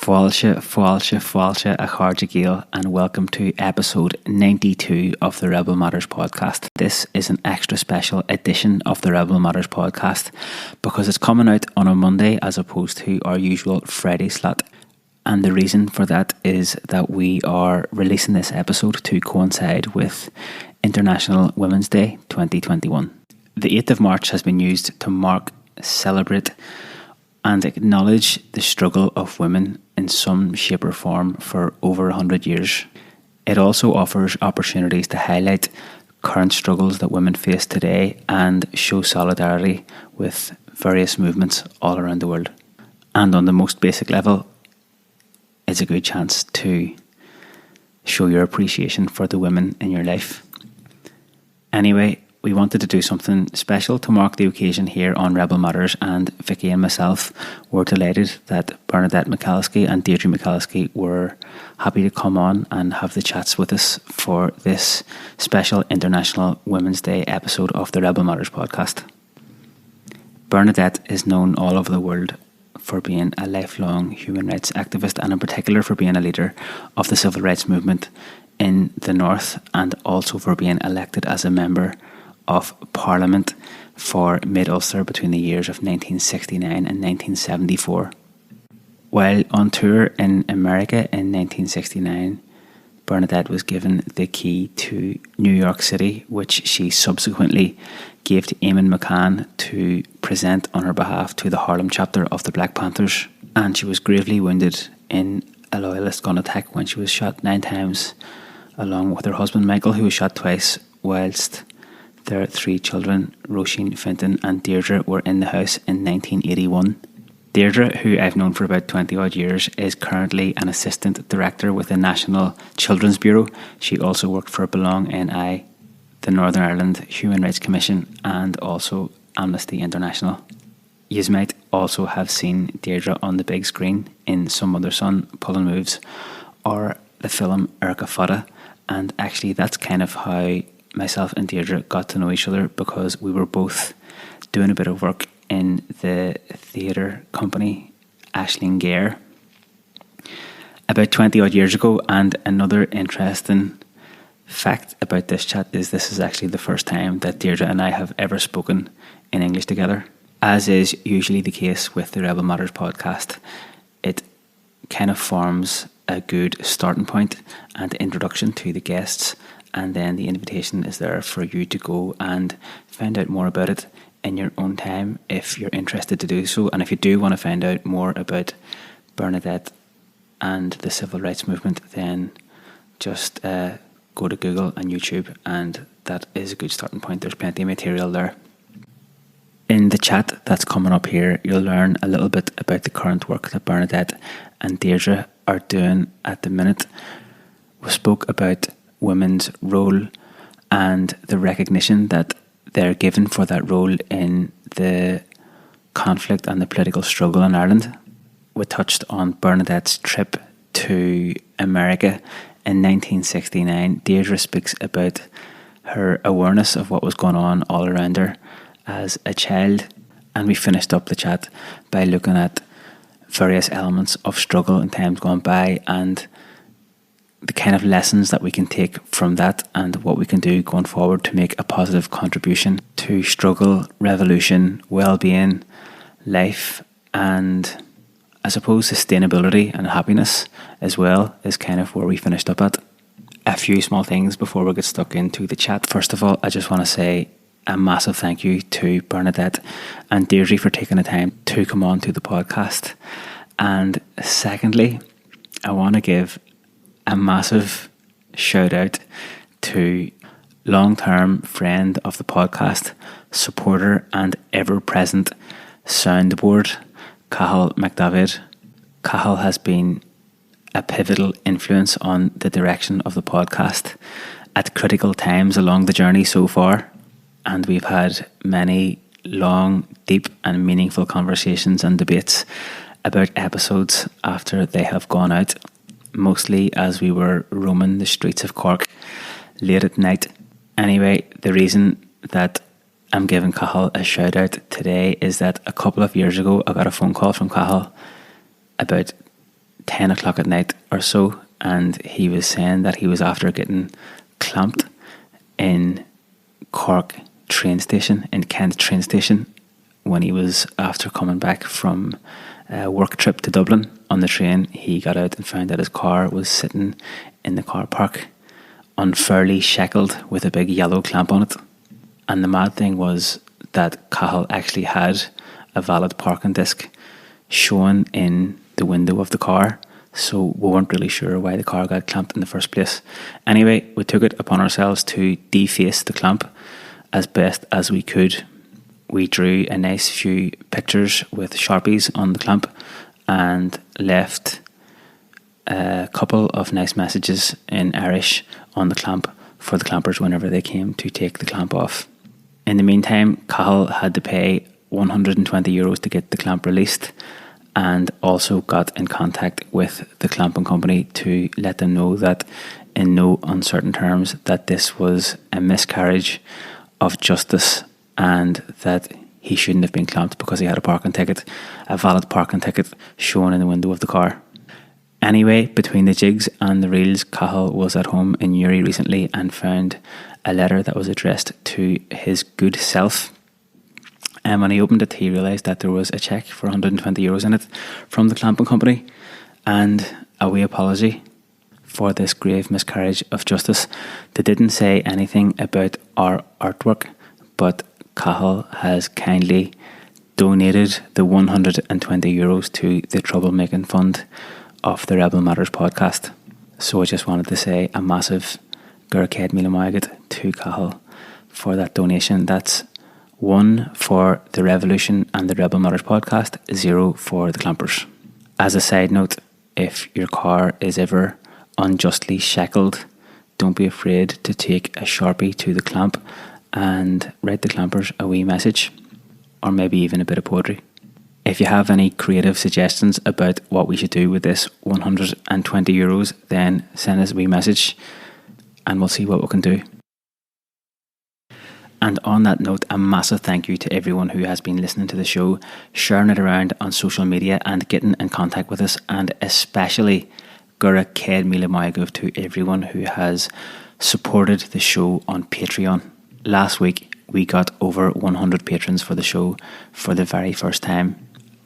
Fáilte a Cháirde Gael, and welcome to episode 92 of the Rebel Matters podcast. This is an extra special edition of the Rebel Matters podcast because it's coming out on a Monday as opposed to our usual Friday slot. And the reason for that is that we are releasing this episode to coincide with International Women's Day 2021. The 8th of March has been used to mark, celebrate and acknowledge the struggle of women in some shape or form for over 100 years. It also offers opportunities to highlight current struggles that women face today and show solidarity with various movements all around the world. And on the most basic level, it's a good chance to show your appreciation for the women in your life. Anyway, we wanted to do something special to mark the occasion here on Rebel Matters, and Vicky and myself were delighted that Bernadette McAliskey and Deirdre McAliskey were happy to come on and have the chats with us for this special International Women's Day episode of the Rebel Matters podcast. Bernadette is known all over the world for being a lifelong human rights activist, and in particular for being a leader of the civil rights movement in the North, and also for being elected as a member of Parliament for Mid-Ulster between the years of 1969 and 1974. While on tour in America in 1969, Bernadette was given the key to New York City, which she subsequently gave to Eamon McCann to present on her behalf to the Harlem chapter of the Black Panthers. And she was gravely wounded in a loyalist gun attack when she was shot 9 times, along with her husband Michael, who was shot twice, whilst their 3 children, Roisin, Fintan and Deirdre, were in the house in 1981. Deirdre, who I've known for about 20 odd years, is currently an assistant director with the National Children's Bureau. She also worked for Belong NI, the Northern Ireland Human Rights Commission and also Amnesty International. You might also have seen Deirdre on the big screen in Some Other Son, Pulling Moves, or the film Erka Fada, and actually that's kind of how myself and Deirdre got to know each other, because we were both doing a bit of work in the theatre company Aisling Gare about 20 odd years ago. And another interesting fact about this chat is this is actually the first time that Deirdre and I have ever spoken in English together. As is usually the case with the Rebel Matters podcast, it kind of forms a good starting point and introduction to the guests, and then the invitation is there for you to go and find out more about it in your own time if you're interested to do so. And if you do want to find out more about Bernadette and the civil rights movement, then just go to Google and YouTube, and that is a good starting point. There's plenty of material there. In the chat that's coming up here, you'll learn a little bit about the current work that Bernadette and Deirdre are doing at the minute. We spoke about women's role and the recognition that they're given for that role in the conflict and the political struggle in Ireland. We touched on Bernadette's trip to America in 1969. Deirdre speaks about her awareness of what was going on all around her as a child, and we finished up the chat by looking at various elements of struggle in times gone by and the kind of lessons that we can take from that and what we can do going forward to make a positive contribution to struggle, revolution, well-being, life, and I suppose sustainability and happiness as well is kind of where we finished up at. A few small things before we get stuck into the chat. First of all, I just want to say a massive thank you to Bernadette and Deirdre for taking the time to come on to the podcast. And secondly, I want to give a massive shout out to long-term friend of the podcast, supporter and ever-present soundboard, Cathal McDavid. Cathal has been a pivotal influence on the direction of the podcast at critical times along the journey so far, and we've had many long, deep and meaningful conversations and debates about episodes after they have gone out, mostly as we were roaming the streets of Cork late at night. Anyway, the reason that I'm giving Cathal a shout out today is that a couple of years ago I got a phone call from Cathal about 10 o'clock at night or so, and he was saying that he was after getting clamped in Cork train station, in Kent train station, when he was after coming back from a work trip to Dublin. On the train, he got out and found that his car was sitting in the car park, unfairly shackled with a big yellow clamp on it. And the mad thing was that Cahill actually had a valid parking disc showing in the window of the car, so we weren't really sure why the car got clamped in the first place. Anyway, we took it upon ourselves to deface the clamp as best as we could. We drew a nice few pictures with Sharpies on the clamp and left a couple of nice messages in Irish on the clamp for the clampers whenever they came to take the clamp off. In the meantime, Cahill had to pay €120 to get the clamp released, and also got in contact with the clamping company to let them know that in no uncertain terms that this was a miscarriage of justice and that he shouldn't have been clamped because he had a parking ticket, a valid parking ticket shown in the window of the car. Anyway, between the jigs and the reels, Cahill was at home in Newry recently and found a letter that was addressed to his good self. And when he opened it, he realised that there was a cheque for €120 in it from the clamping company and a wee apology for this grave miscarriage of justice. They didn't say anything about our artwork, but Cahill has kindly donated the €120 to the Troublemaking Fund of the Rebel Matters podcast. So I just wanted to say a massive Gurkhead Mila Magat to Cahill for that donation. That's 1 for the Revolution and the Rebel Matters podcast, 0 for the clampers. As a side note, if your car is ever unjustly shackled, don't be afraid to take a Sharpie to the clamp and write the clampers a wee message, or maybe even a bit of poetry. If you have any creative suggestions about what we should do with this €120, then send us a wee message and we'll see what we can do. And on that note, a massive thank you to everyone who has been listening to the show, sharing it around on social media and getting in contact with us, and especially Gura Ked Mila Maigov to everyone who has supported the show on Patreon. Last week we got over 100 patrons for the show for the very first time,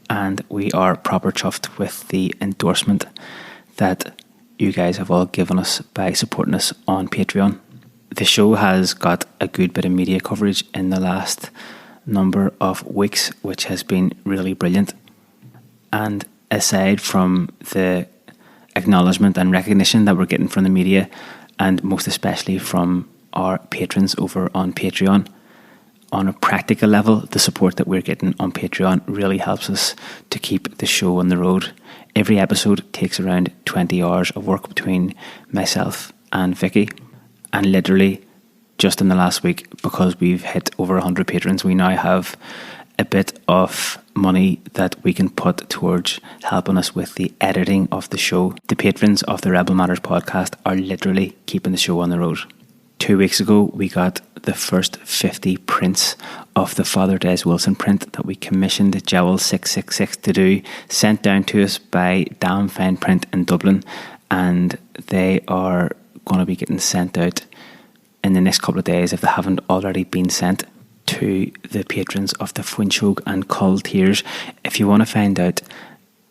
and we are proper chuffed with the endorsement that you guys have all given us by supporting us on Patreon. The show has got a good bit of media coverage in the last number of weeks, which has been really brilliant. And aside from the acknowledgement and recognition that we're getting from the media, and most especially from our patrons over on Patreon, on a practical level, the support that we're getting on Patreon really helps us to keep the show on the road. Every episode takes around 20 hours of work between myself and Vicky. And literally, just in the last week, because we've hit over 100 patrons, we now have a bit of money that we can put towards helping us with the editing of the show. The patrons of the Rebel Matters podcast are literally keeping the show on the road. 2 weeks ago, we got the first 50 prints of the Father Des Wilson print that we commissioned Jowl 666 to do, sent down to us by Damn Fine Print in Dublin, and they are going to be getting sent out in the next couple of days, if they haven't already been sent, to the patrons of the Fuinchog and Cull tiers. If you want to find out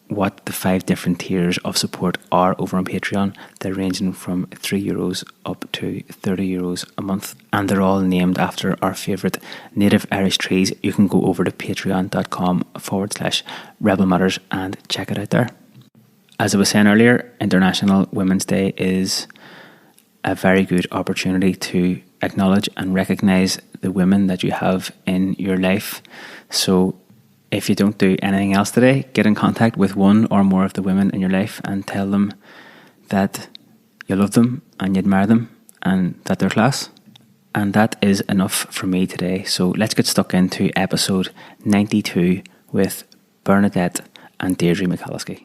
what the 5 different tiers of support are over on Patreon, they're ranging from €3 up to €30 a month, and they're all named after our favourite native Irish trees. You can go over to patreon.com/Rebel Matters and check it out there. As I was saying earlier, International Women's Day is a very good opportunity to acknowledge and recognise the women that you have in your life. So if you don't do anything else today, get in contact with one or more of the women in your life and tell them that you love them and you admire them and that they're class. And that is enough for me today. So let's get stuck into episode 92 with Bernadette and Deirdre McAliskey.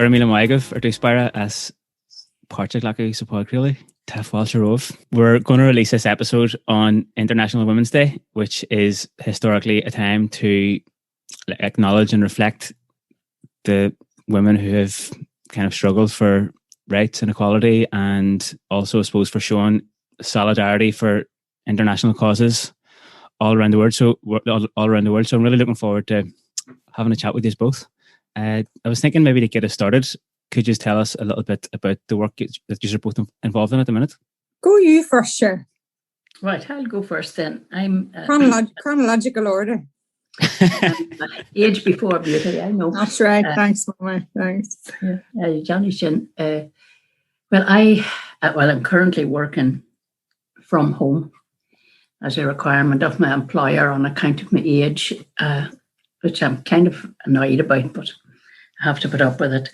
Míle maigah ar dúspáire as páirteach lecu sa pácréalaí tá fáilte romh. We're going to release this episode on International Women's Day, which is historically a time to acknowledge and reflect the women who have kind of struggled for rights and equality, and also, I suppose, for showing solidarity for international causes all around the world. So I'm really looking forward to having a chat with you both. I was thinking maybe to get us started, could you just tell us a little bit about the work that you're both involved in at the minute? Go you first, sure. Right, I'll go first then. I'm chronological order. Age before beauty, I know. That's right. Thanks, Mama. Thanks. Johnny Shin. Well, I'm currently working from home as a requirement of my employer on account of my age, which I'm kind of annoyed about, but I have to put up with it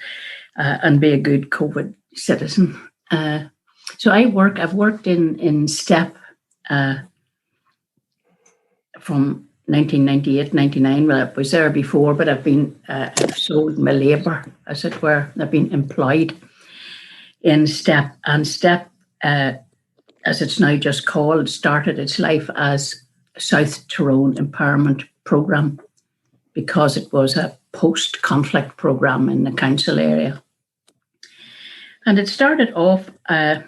and be a good COVID citizen. So I've worked in STEP from 1998, 99. Well, I was there before, but I've sold my labour, as it were. I've been employed in STEP. And STEP, as it's now just called, started its life as South Tyrone Empowerment Program because it was a post-conflict program in the council area. And it started off as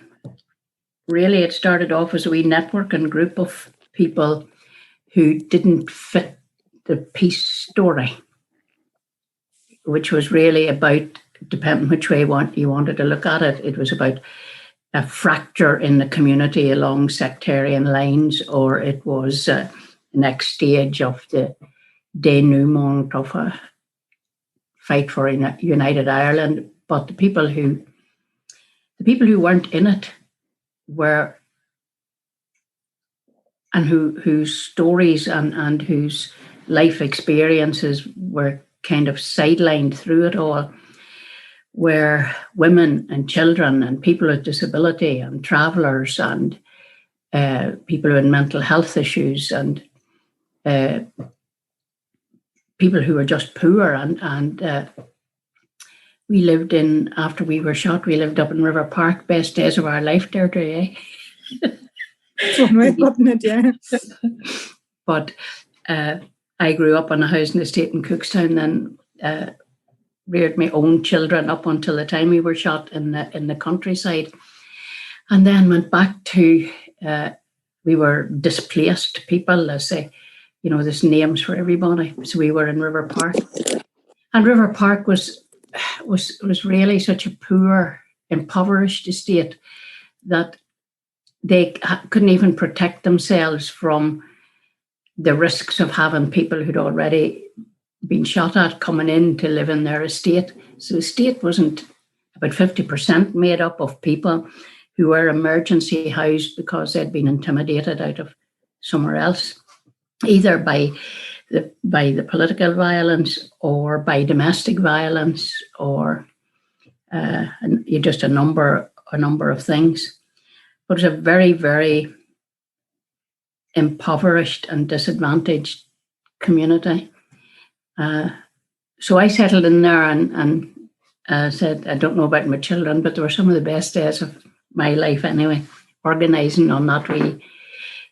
a wee network and group of people who didn't fit the peace story, which was really about, depending which way you wanted to look at it, it was about a fracture in the community along sectarian lines, or it was the next stage of the denouement of a fight for a united Ireland. But the people who weren't in it were, and whose stories and whose life experiences were kind of sidelined through it all, were women and children and people with disability and travellers and people with mental health issues and people who were just poor. And we lived after we were shot, we lived up in River Park, best days of our life, Deirdre, eh? One way of putting it, yeah. But I grew up on a housing estate in Cookstown and reared my own children up until the time we were shot in the countryside, and then went back to we were displaced people, let's say, there's names for everybody. So we were in River Park, and River Park was really such a poor, impoverished estate that they couldn't even protect themselves from the risks of having people who'd already been shot at coming in to live in their estate. So the estate wasn't about 50% made up of people who were emergency housed because they'd been intimidated out of somewhere else, either by the political violence or by domestic violence or just a number of things. But it's a very, very impoverished and disadvantaged community. So I settled in there and said, I don't know about my children, but they were some of the best days of my life anyway, organising on that wee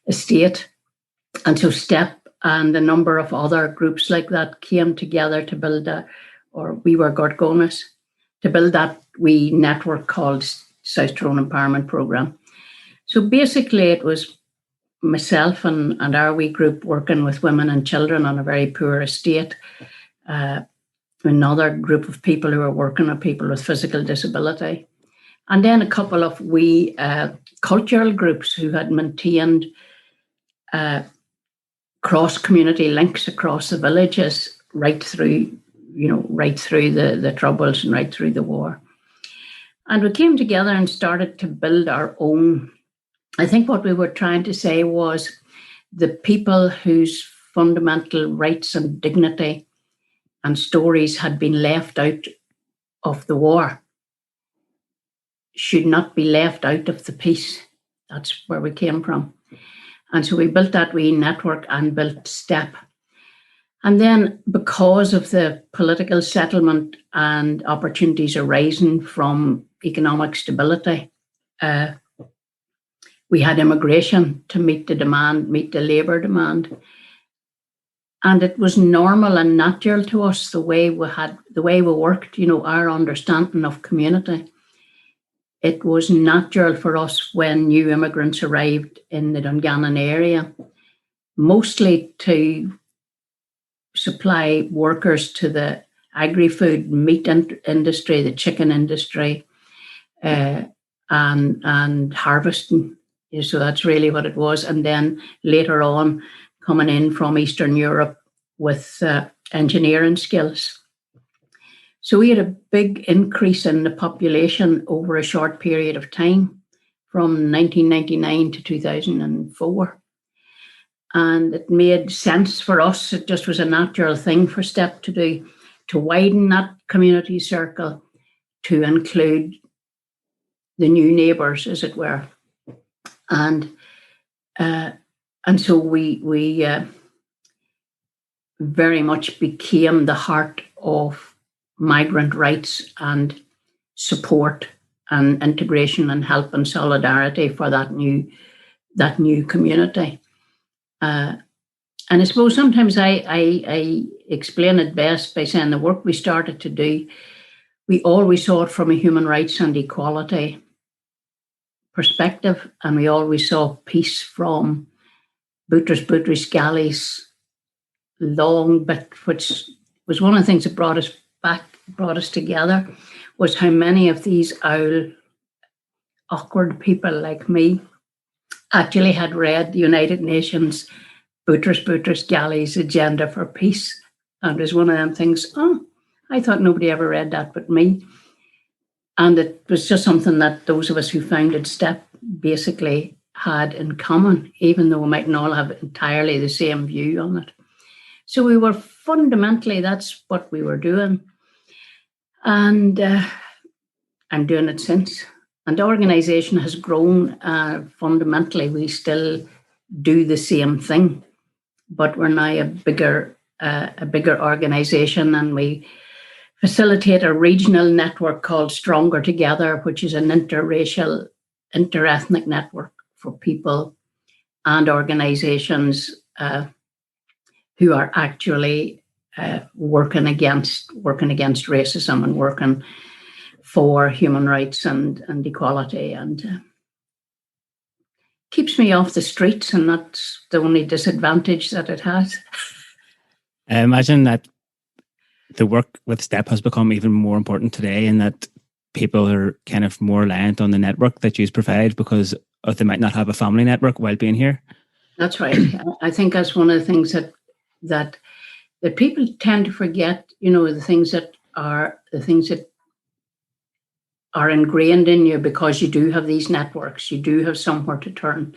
estate. And so STEP and a number of other groups like that came together to build we were Gorgonas, to build that wee network called South Tyrone Empowerment Program. So basically it was myself and our wee group working with women and children on a very poor estate. Another group of people who were working with people with physical disability. And then a couple of wee cultural groups who had maintained cross-community links across the villages right through the Troubles and right through the war. And we came together and started to build our own. I think what we were trying to say was the people whose fundamental rights and dignity and stories had been left out of the war should not be left out of the peace. That's where we came from. And so we built that wee network and built STEP. And then because of the political settlement and opportunities arising from economic stability, we had immigration to meet the labour demand. And it was normal and natural to us the way we worked, our understanding of community. It was natural for us when new immigrants arrived in the Dungannon area, mostly to supply workers to the agri-food meat industry, the chicken industry, and harvesting. So that's really what it was. And then later on, coming in from Eastern Europe with engineering skills. So we had a big increase in the population over a short period of time from 1999 to 2004. And it made sense for us. It just was a natural thing for STEP to do, to widen that community circle to include the new neighbours, as it were. And so we very much became the heart of migrant rights and support and integration and help and solidarity for that new community. And I suppose sometimes I explain it best by saying the work we started to do, we always saw it from a human rights and equality perspective, and we always saw peace from Butris Galli's long bit, which was one of the things that brought us together, was how many of these awkward people like me actually had read the United Nations Butris Galli's Agenda for Peace. And it was one of them things, I thought nobody ever read that but me. And it was just something that those of us who founded STEP basically had in common, even though we mightn't all have entirely the same view on it. So we were fundamentally, that's what we were doing. And I'm doing it since. And the organisation has grown. Fundamentally, we still do the same thing, but we're now a bigger organisation, and we facilitate a regional network called Stronger Together, which is an interracial, interethnic network for people and organisations who are actually working against racism and working for human rights and equality, and keeps me off the streets, and that's the only disadvantage that it has. I imagine that the work with STEP has become even more important today, and that people are kind of more reliant on the network that you provide because they might not have a family network while being here. That's right. I think that's one of the things that people tend to forget. The things that are ingrained in you because you do have these networks. You do have somewhere to turn.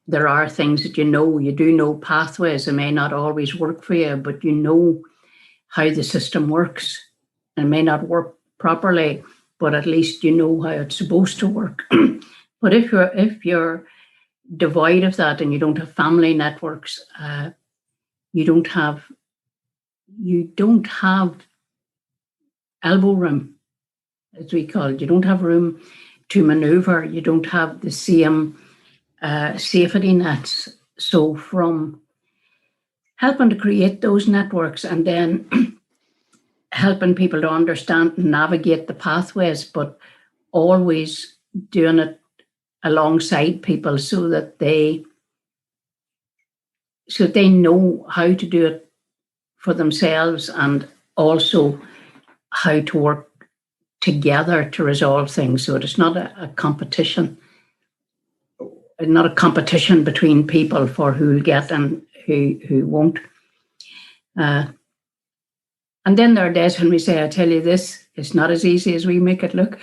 There are things that you do know pathways. They may not always work for you, but you know how the system works. And it may not work properly, but at least you know how it's supposed to work. But if you're devoid of that and you don't have family networks, you don't have elbow room, as we call it. You don't have room to maneuver. You don't have the same safety nets. So from helping to create those networks and then helping people to understand and navigate the pathways, but always doing it alongside people so that they know how to do it for themselves, and also how to work together to resolve things. So it's not a competition, not a competition between people for who'll get and who won't. And then there are days when we say, I tell you this, it's not as easy as we make it look.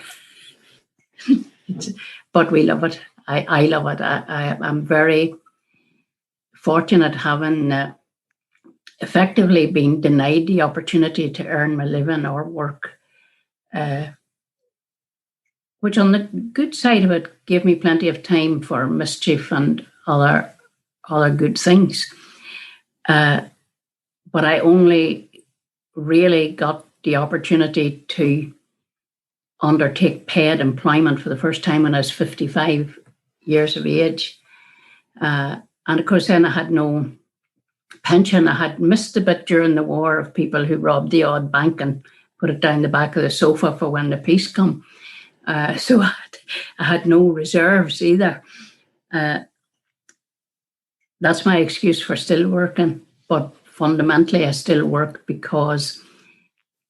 But we love it. I love it. I'm very fortunate having effectively been denied the opportunity to earn my living or work, which on the good side of it gave me plenty of time for mischief and other good things. but I only really got the opportunity to undertake paid employment for the first time when I was 55 years of age. And of course, then I had no pension. I had missed a bit during the war of people who robbed the odd bank and put it down the back of the sofa for when the peace come. So I had no reserves either. That's my excuse for still working. But fundamentally, I still work because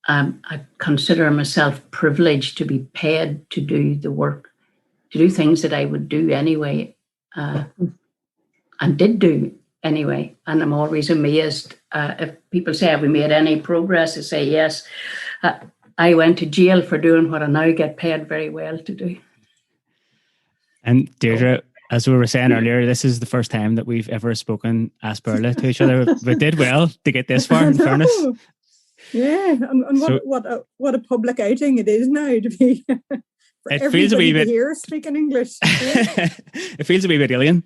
I consider myself privileged to be paid to do the work, to do things that I would do anyway, and did do anyway. And I'm always amazed if people say, have we made any progress? I say, yes. I went to jail for doing what I now get paid very well to do. And Deirdre, as we were saying earlier, this is the first time that we've ever spoken as Berla to each other. We did well to get this far, in fairness. Yeah, and what a public outing it is now to be. It feels a wee bit here speaking English. Yeah. It feels a wee bit alien.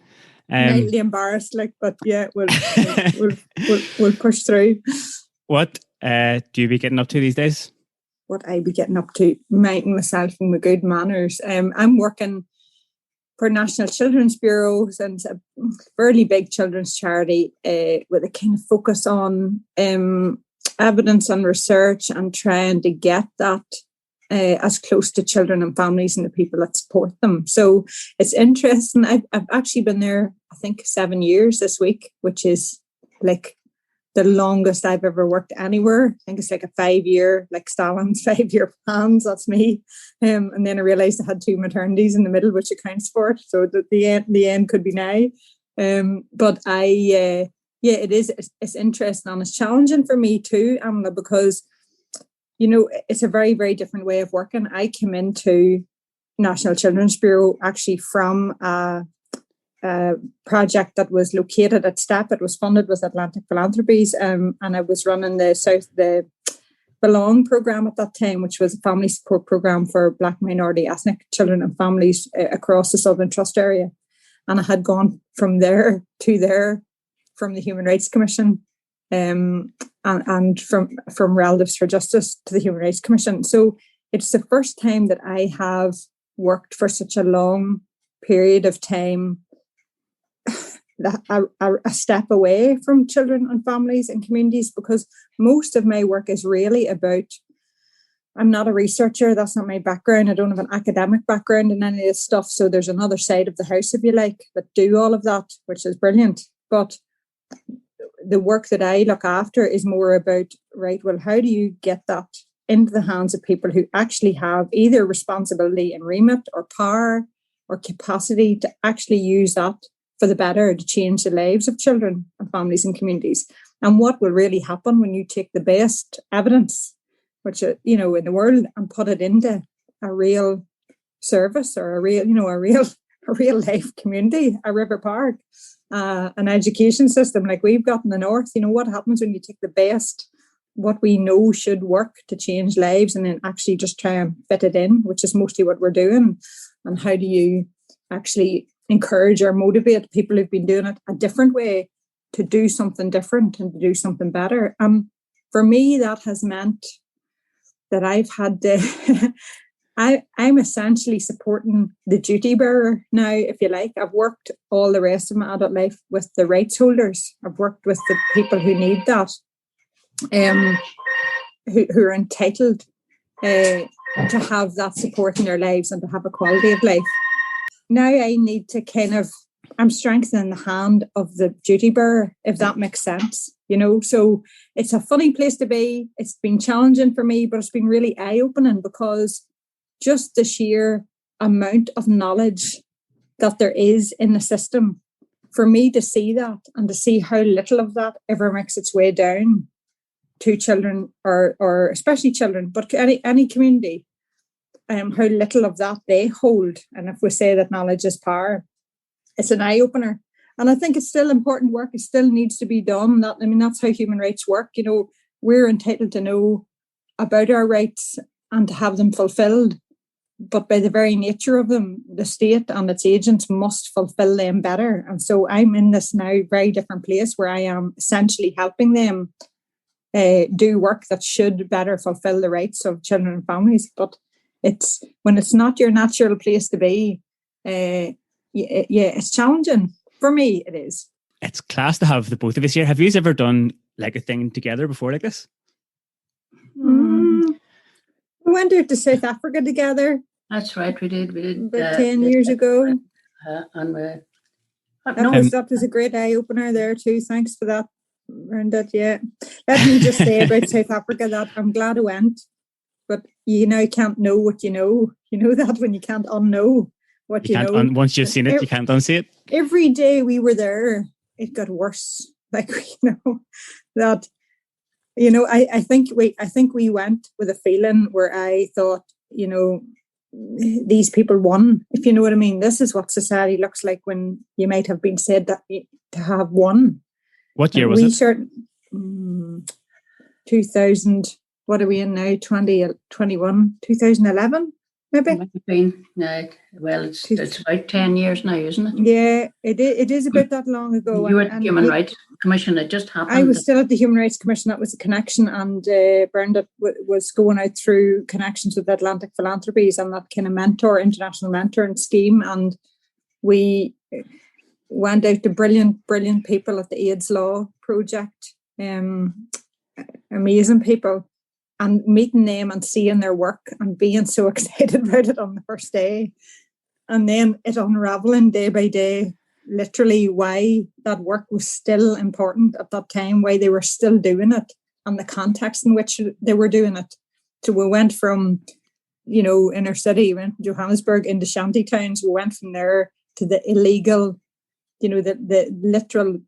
Mildly embarrassed, but yeah, we'll push through. What do you be getting up to these days? What I be getting up to, minding myself in my good manners. I'm working for National Children's Bureau, and it's a fairly big children's charity with a kind of focus on evidence and research and trying to get that as close to children and families and the people that support them. So it's interesting. I've actually been there, I think, 7 years this week, which is like the longest I've ever worked anywhere. I think it's like a 5-year, like Stalin's 5-year plans. That's me. And then I realised I had 2 maternities in the middle, which accounts for it. So the end could be now. But it is. It's interesting and it's challenging for me too, Amla, because it's a very, very different way of working. I came into National Children's Bureau actually from a project that was located at STEP. It was funded with Atlantic Philanthropies, and I was running the Belong program at that time, which was a family support program for Black minority ethnic children and families across the Southern Trust area. And I had gone from there to there, from the Human Rights Commission, and from Relatives for Justice to the Human Rights Commission. So it's the first time that I have worked for such a long period of time, a step away from children and families and communities, because most of my work is really about, I'm not a researcher, that's not my background, I don't have an academic background in any of this stuff, so there's another side of the house, if you like, that do all of that, which is brilliant. But the work that I look after is more about, right, well, how do you get that into the hands of people who actually have either responsibility and remit or power or capacity to actually use that for the better, to change the lives of children and families and communities? And what will really happen when you take the best evidence, which in the world, and put it into a real service or a real life community, a river park, an education system like we've got in the north. What happens when you take the best, what we know should work to change lives, and then actually just try and fit it in, which is mostly what we're doing. And how do you actually encourage or motivate people who've been doing it a different way to do something different and to do something better? For me, that has meant that I've had to, I'm essentially supporting the duty bearer now, if you like. I've worked all the rest of my adult life with the rights holders. I've worked with the people who need that, who are entitled to have that support in their lives and to have a quality of life. Now I need to I'm strengthening the hand of the duty bearer, if that makes sense, So it's a funny place to be. It's been challenging for me, but it's been really eye-opening, because just the sheer amount of knowledge that there is in the system, for me to see that and to see how little of that ever makes its way down to children, or especially children, but any community, how little of that they hold. And if we say that knowledge is power, it's an eye-opener. And I think it's still important work. It still needs to be done. That's how human rights work. We're entitled to know about our rights and to have them fulfilled. But by the very nature of them, the state and its agents must fulfill them better. And so I'm in this now very different place where I am essentially helping them do work that should better fulfill the rights of children and families. But when it's not your natural place to be, it's challenging. For me, it is. It's class to have the both of us here. Have you ever done like a thing together before like this? We went out to South Africa together. That's right, we did. About 10 years ago. And that was a great eye-opener there too. Thanks for that, Bernadette. Yeah. Let me just say about South Africa that I'm glad I went, but you now can't know what you know. You know that when you can't unknow what you know. Once you've seen it, you can't unsee it. Every day we were there, it got worse. Like, that, I think we went with a feeling where I thought, these people won, if you know what I mean. This is what society looks like when you might have been said that to have won. What year was it? 2000. What are we in now? 2021, 2011, maybe. Well, it's about 10 years now, isn't it? Yeah, it is about that long ago. You were at the Human Rights Commission. It just happened. I was still at the Human Rights Commission. That was a connection, and Bernadette was going out through connections with Atlantic Philanthropies and that kind of international mentoring scheme. And we went out to brilliant people at the AIDS Law Project, amazing people, and meeting them and seeing their work and being so excited about it on the first day. And then it unraveling day by day, literally why that work was still important at that time, why they were still doing it, and the context in which they were doing it. So we went from, inner city, we went from Johannesburg into shanty towns. We went from there to the illegal, the literal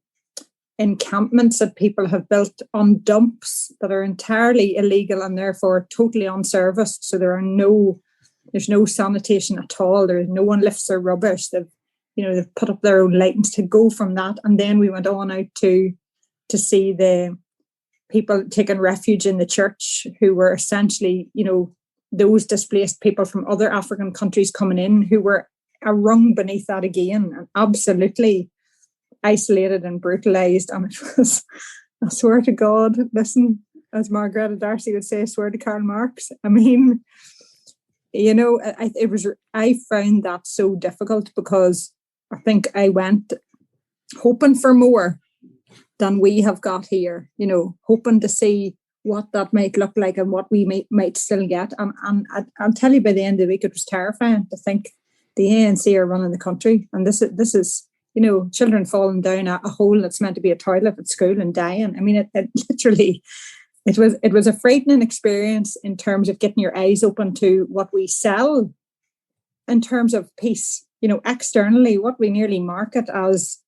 encampments that people have built on dumps that are entirely illegal and therefore totally unserviced. So there's no sanitation at all. No one lifts their rubbish. They've put up their own lightings to go from that. And then we went on out to see the people taking refuge in the church, who were essentially, those displaced people from other African countries coming in, who were a rung beneath that again, and absolutely isolated and brutalised. And it was, I swear to God, listen, as Margaret Darcy would say, I swear to Karl Marx. I mean, I found that so difficult, because I think I went hoping for more than we have got here, hoping to see what that might look like and what we might still get. And I'll tell you, by the end of the week, it was terrifying to think the ANC are running the country. And this is children falling down a hole that's meant to be a toilet at school and dying. I mean, it literally, it was a frightening experience in terms of getting your eyes open to what we sell in terms of peace, externally, what we nearly market as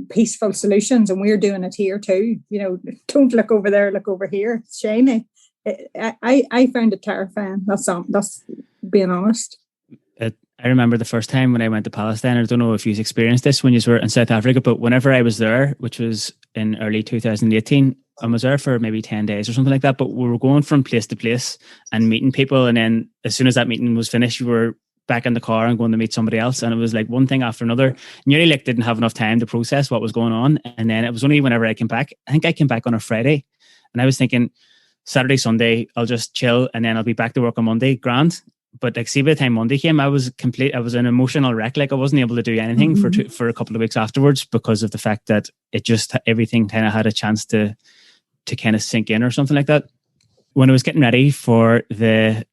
peaceful solutions. And we're doing it here too. Don't look over there, look over here. It's shiny. I found it terrifying. That's being honest. I remember the first time when I went to Palestine. I don't know if you've experienced this when you were in South Africa, but whenever I was there, which was in early 2018, I was there for maybe 10 days or something like that. But we were going from place to place and meeting people. And then as soon as that meeting was finished, we were back in the car and going to meet somebody else. And it was like one thing after another. Nearly didn't have enough time to process what was going on. And then it was only whenever I came back, I think I came back on a Friday, and I was thinking Saturday, Sunday, I'll just chill and then I'll be back to work on Monday. Grand. But see, by the time Monday came, I was an emotional wreck. Like, I wasn't able to do anything for a couple of weeks afterwards, because of the fact that it just, everything kind of had a chance to kind of sink in or something like that. When I was getting ready for the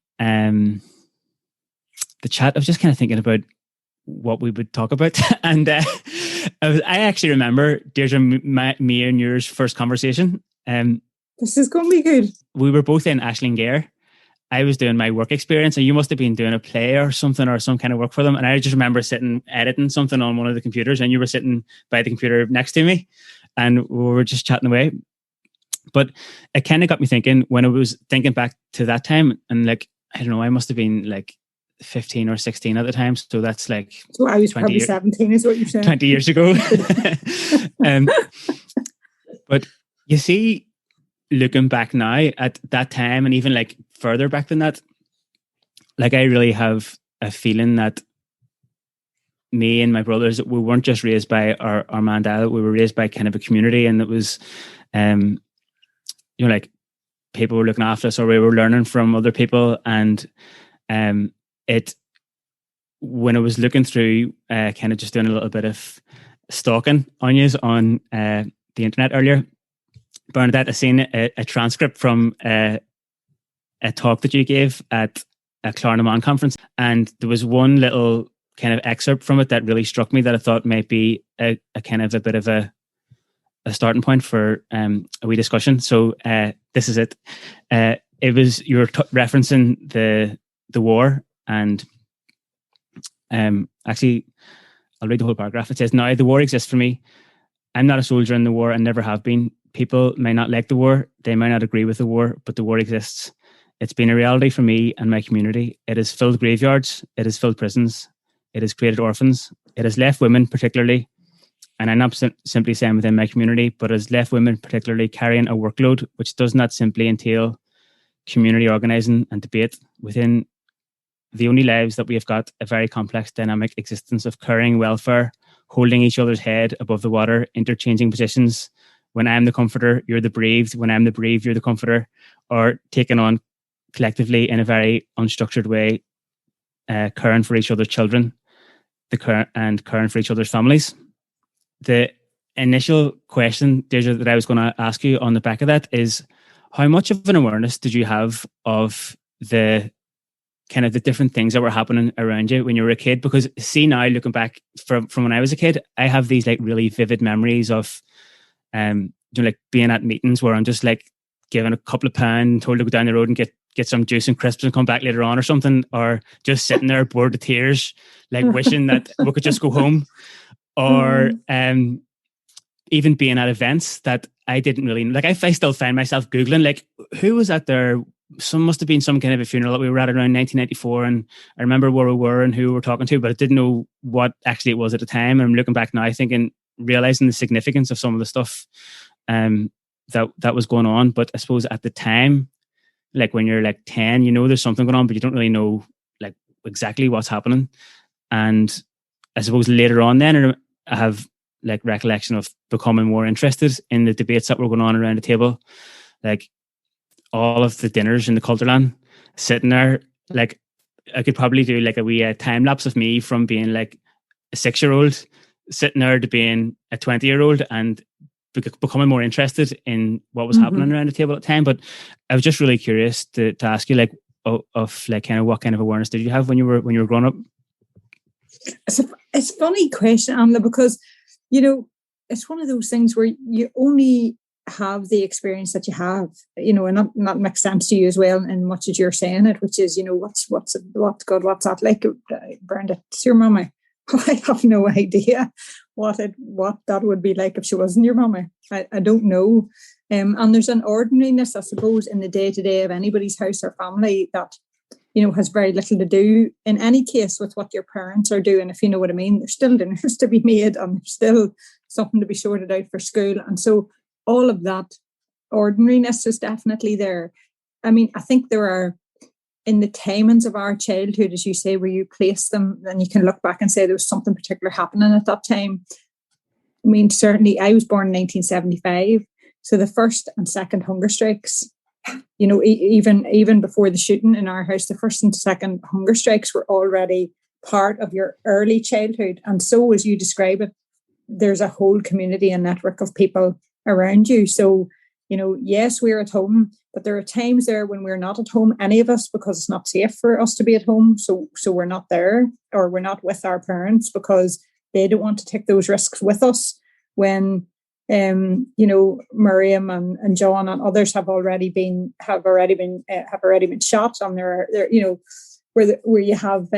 chat, I was just kind of thinking about what we would talk about. And I actually remember, Deirdre, me and yours first conversation. This is going to be good. We were both in Ashling. I was doing my work experience, and you must have been doing a play or something, or some kind of work for them. And I just remember sitting editing something on one of the computers, and you were sitting by the computer next to me, and we were just chatting away. But it kind of got me thinking, when I was thinking back to that time, and like, I don't know, I must have been like 15 or 16 at the time. So that's like... So I was probably 17 is what you're saying. 20 years ago. But you see, looking back now at that time, and even like further back than that, like, I really have a feeling that me and my brothers, we weren't just raised by our man and dad, we were raised by kind of a community. And it was like people were looking after us, or we were learning from other people. And when I was looking through, kind of just doing a little bit of stalking on you on the internet earlier, Bernadette, I seen a transcript from a talk that you gave at a Clarnaman conference, and there was one little kind of excerpt from it that really struck me, that I thought might be a kind of a bit of a starting point for a wee discussion. So this is it. It was, you were referencing the war, and actually I'll read the whole paragraph. It says, "Now the war exists for me. I'm not a soldier in the war and never have been. People may not like the war, they may not agree with the war, but the war exists. It's been a reality for me and my community. It has filled graveyards, it has filled prisons, it has created orphans, it has left women particularly, and I'm not simply saying within my community, but has left women particularly carrying a workload which does not simply entail community organising and debate. Within the only lives that we have got a very complex dynamic existence of caring welfare, holding each other's head above the water, interchanging positions. When I'm the comforter, you're the bereaved. When I'm the bereaved, you're the comforter. Or taken on collectively in a very unstructured way, caring for each other's children, and caring for each other's families." The initial question, Deirdre, that I was going to ask you on the back of that is, how much of an awareness did you have of the kind of the different things that were happening around you when you were a kid? Because see, now looking back from when I was a kid, I have these like really vivid memories of like being at meetings where I'm just like given a couple of pounds, told to go down the road and get some juice and crisps and come back later on or something, or just sitting there bored to tears, like wishing that we could just go home. Or even being at events that I didn't really like. I still find myself Googling like, who was at there? Must have been some kind of a funeral that we were at around 1994, and I remember where we were and who we were talking to, but I didn't know what actually it was at the time. And I'm looking back now, thinking, realizing the significance of some of the stuff that was going on. But I suppose at the time, like when you're like 10, you know there's something going on, but you don't really know like exactly what's happening. And I suppose later on then I have like recollection of becoming more interested in the debates that were going on around the table, like all of the dinners in the Culturland, sitting there. Like I could probably do like a wee time lapse of me from being like a 6-year-old sitting there to being a 20-year-old and becoming more interested in what was happening around the table at the time. But I was just really curious to ask you, like, of like kind of what kind of awareness did you have when you were growing up? It's a funny question, Amla, because you know it's one of those things where you only have the experience that you have, you know, and not makes sense to you as well, in much as you're saying it, which is, you know, what's that like? Bernadette, it's your mummy. I have no idea what that would be like if she wasn't your mummy. I don't know. And there's an ordinariness, I suppose, in the day-to-day of anybody's house or family that, you know, has very little to do in any case with what your parents are doing, if you know what I mean. There's still dinners to be made and there's still something to be sorted out for school. And so all of that ordinariness is definitely there. I mean, I think there are, in the timings of our childhood, as you say, where you place them, then you can look back and say there was something particular happening at that time. I mean, certainly I was born in 1975. So the first and second hunger strikes, you know, even before the shooting in our house, the first and second hunger strikes were already part of your early childhood. And so, as you describe it, there's a whole community and network of people around you. So, you know, yes, we're at home, but there are times there when we're not at home, any of us, because it's not safe for us to be at home. So we're not there, or we're not with our parents because they don't want to take those risks with us when, you know, Miriam and John and others have already been shot, and they're you know, where you have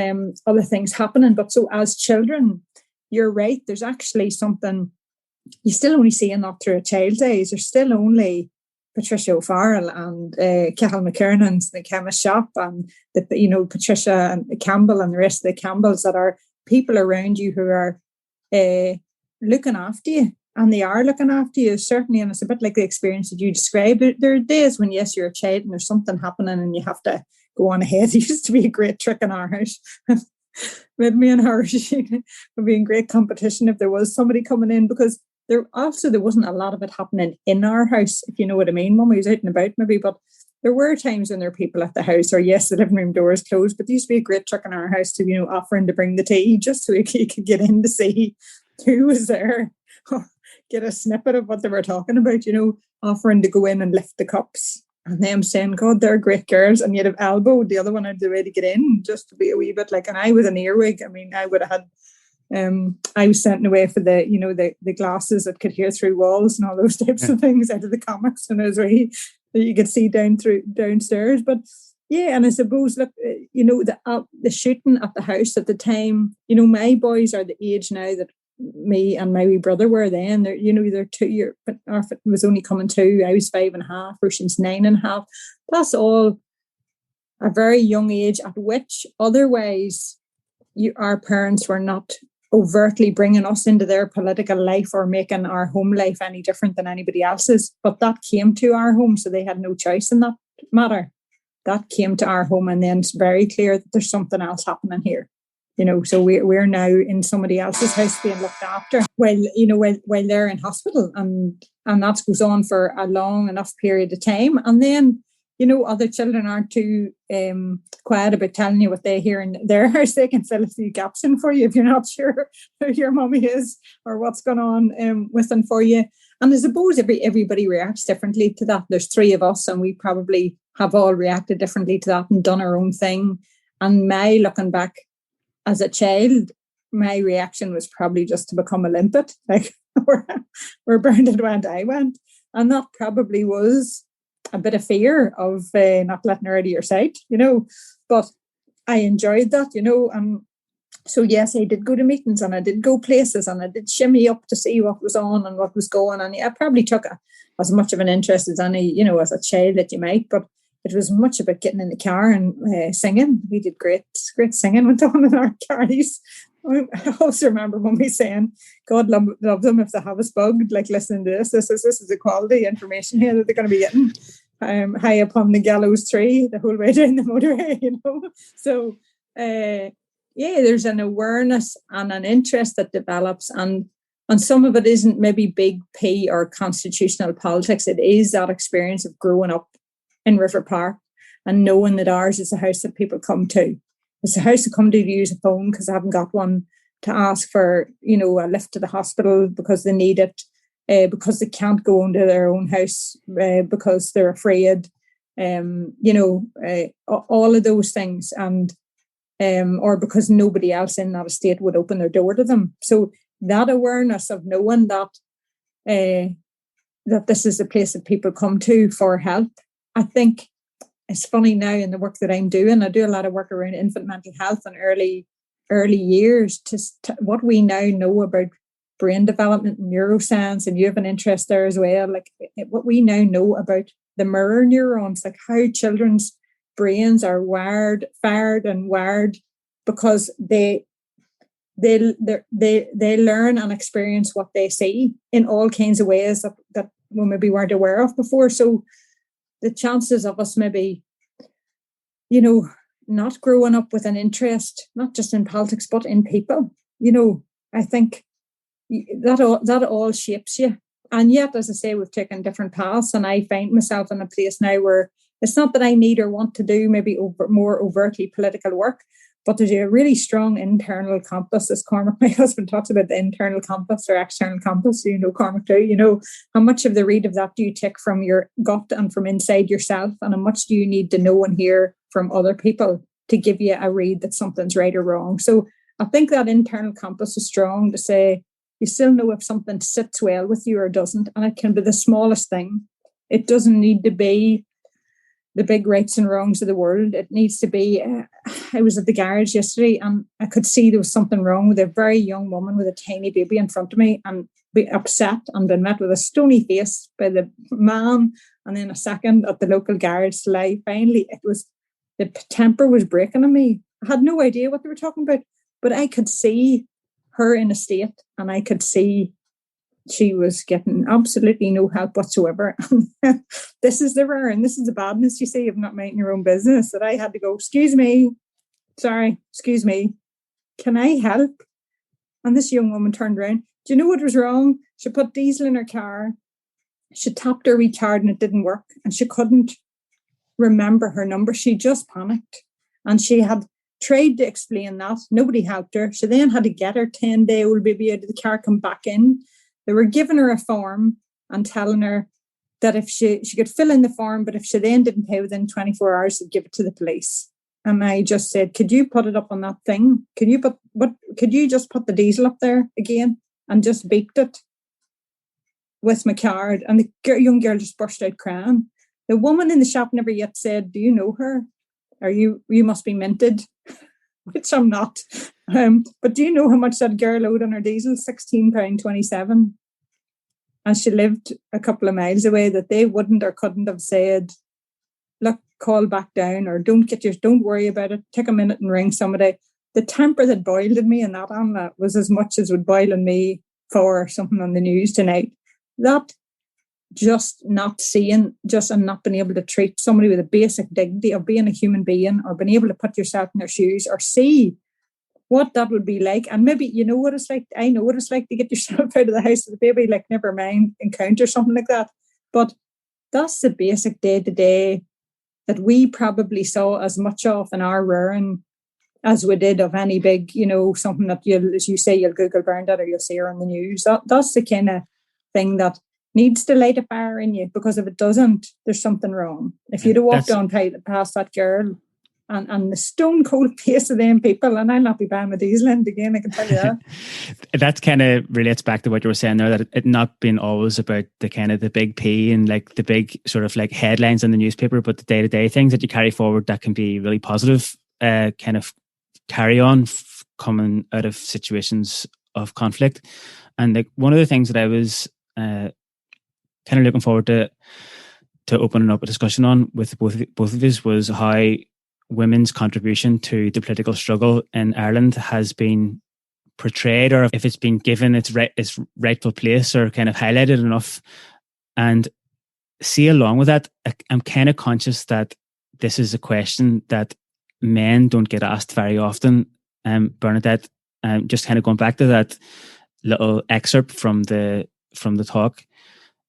other things happening. But so as children, you're right. There's actually something you still only see in that through a child's eyes. There's still only Patricia O'Farrell and Cathal McKernan's The Chemist Shop, and Patricia and Campbell and the rest of the Campbells, that are people around you who are looking after you. And they are looking after you, certainly. And it's a bit like the experience that you described. There are days when, yes, you're a child and there's something happening and you have to go on ahead. It used to be a great trick in our house. With me and her, would be in great competition if there was somebody coming in, because there wasn't a lot of it happening in our house, if you know what I mean. Mummy was out and about maybe, but there were times when there were people at the house, or yes, the living room door is closed, but there used to be a great trick in our house to, offering to bring the tea just so you could get in to see who was there, or get a snippet of what they were talking about, offering to go in and lift the cups. And them saying, God, they're great girls. And you'd have elbowed the other one out of the way to get in, just to be a wee bit like, and I was an earwig. I mean, I would have had, I was sent away for the glasses that could hear through walls and all those types of things out of the comics. And it was really, that you could see downstairs. But yeah, and I suppose, look, the shooting at the house at the time, my boys are the age now that me and my wee brother were then. They're 2 years, but Arfit was only coming 2. I was 5.5, Ocean's 9.5. That's all a very young age at which otherwise our parents were not overtly bringing us into their political life or making our home life any different than anybody else's. But that came to our home, so they had no choice in that matter. That came to our home, and then it's very clear that there's something else happening here. So we're now in somebody else's house being looked after while they're in hospital, and that goes on for a long enough period of time. And then, other children aren't too quiet about telling you what they hear in their house. They can fill a few gaps in for you if you're not sure who your mummy is or what's going on with them for you. And I suppose everybody reacts differently to that. There's 3 of us, and we probably have all reacted differently to that and done our own thing. And looking back, as a child, my reaction was probably just to become a limpet, like where Bernadette went, I went. And that probably was a bit of fear of not letting her out of your sight, But I enjoyed that, And so, yes, I did go to meetings, and I did go places, and I did shimmy up to see what was on and what was going on. I probably took as much of an interest as any, as a child that you might, but it was much about getting in the car and singing. We did great singing went on in our cars. I also remember Mummy saying, God love them if they have us bugged, like listening to this. This is the quality information here that they're going to be getting high upon the gallows tree the whole way down the motorway, So, there's an awareness and an interest that develops, and some of it isn't maybe big P or constitutional politics. It is that experience of growing up in River Park and knowing that ours is a house that people come to. It's a house to come to use a phone because they haven't got one, to ask for, a lift to the hospital because they need it, because they can't go into their own house because they're afraid, all of those things, and or because nobody else in that estate would open their door to them. So that awareness of knowing that that this is a place that people come to for help. I think it's funny now in the work that I'm doing. I do a lot of work around infant mental health and early years. What we now know about brain development and neuroscience, and you have an interest there as well. Like what we now know about the mirror neurons, like how children's brains are fired and wired because they learn and experience what they see in all kinds of ways that we maybe weren't aware of before. So the chances of us maybe, not growing up with an interest, not just in politics, but in people, I think that all shapes you. And yet, as I say, we've taken different paths, and I find myself in a place now where it's not that I need or want to do maybe more overtly political work, but there's a really strong internal compass, as Cormac, my husband, talks about the internal compass or external compass. Cormac too, how much of the read of that do you take from your gut and from inside yourself, and how much do you need to know and hear from other people to give you a read that something's right or wrong? So I think that internal compass is strong to say you still know if something sits well with you or doesn't, and it can be the smallest thing. It doesn't need to be the big rights and wrongs of the world. It needs to be, I was at the garage yesterday and I could see there was something wrong with a very young woman with a tiny baby in front of me, and be upset and been met with a stony face by the man, and then a second at the local garage till finally the temper was breaking on me. I had no idea what they were talking about, but I could see her in a state, and I could see she was getting absolutely no help whatsoever. This is the rare, and this is the badness, you see, of not minding your own business, that I had to go, excuse me, can I help? And this young woman turned around. Do you know what was wrong? She put diesel in her car. She tapped her wee card and it didn't work. And she couldn't remember her number. She just panicked. And she had tried to explain that. Nobody helped her. She then had to get her 10-day-old baby out of the car, come back in. They were giving her a form and telling her that if she could fill in the form, but if she then didn't pay within 24 hours, they'd give it to the police. And I just said, could you put it up on that thing? Could you just put the diesel up there again and just beeped it with my card? And the young girl just burst out crying. The woman in the shop never yet said, do you know her? Or you must be minted, which I'm not. But do you know how much that girl owed on her diesel? £16.27. And she lived a couple of miles away, that they wouldn't or couldn't have said, look, call back down, or don't worry about it. Take a minute and ring somebody. The temper that boiled in me in that, Anna, was as much as would boil in me for something on the news tonight. That just not seeing, and not being able to treat somebody with a basic dignity of being a human being, or being able to put yourself in their shoes, or see what that would be like. And maybe you know what it's like. I know what it's like to get yourself out of the house with a baby, like never mind encounter something like that. But that's the basic day-to-day that we probably saw as much of in our rearing as we did of any big, something that as you say, you'll Google Bernadette or you'll see her on the news. That's the kind of thing that needs to light a fire in you, because if it doesn't, there's something wrong. If you'd have walked on past that girl and the stone cold pace of them people, and I'll not be buying my diesel end again, I can tell you that. That kind of relates back to what you were saying there, that it not been always about the kind of the big P and like the big sort of like headlines in the newspaper, but the day-to-day things that you carry forward that can be really positive, kind of carry on coming out of situations of conflict. And like one of the things that I was kind of looking forward to opening up a discussion on with both of us was how women's contribution to the political struggle in Ireland has been portrayed, or if it's been given its rightful place or kind of highlighted enough. And see, along with that, I'm kind of conscious that this is a question that men don't get asked very often. Bernadette, just kind of going back to that little excerpt from the talk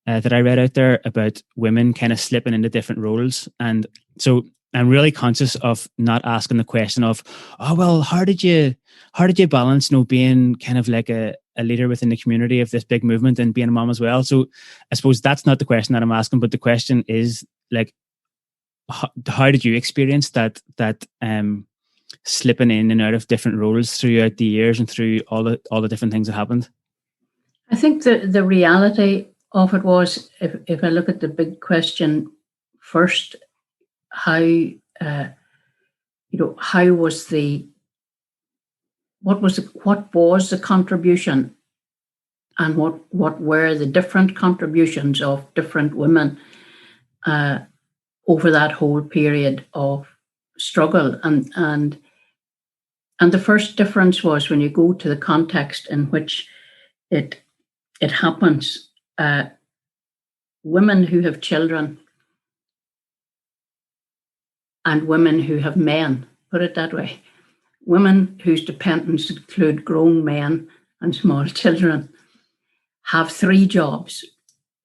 that I read out there about women kind of slipping into different roles. And so I'm really conscious of not asking the question of, oh, well, how did you balance, being kind of like a leader within the community of this big movement and being a mom as well? So I suppose that's not the question that I'm asking, but the question is like, how did you experience that slipping in and out of different roles throughout the years and through all the different things that happened? I think the reality of it was, if I look at the big question first, what was the contribution, and what were the different contributions of different women over that whole period of struggle. And the first difference was when you go to the context in which it happens. Women who have children and women who have men, put it that way, women whose dependents include grown men and small children, have 3 jobs.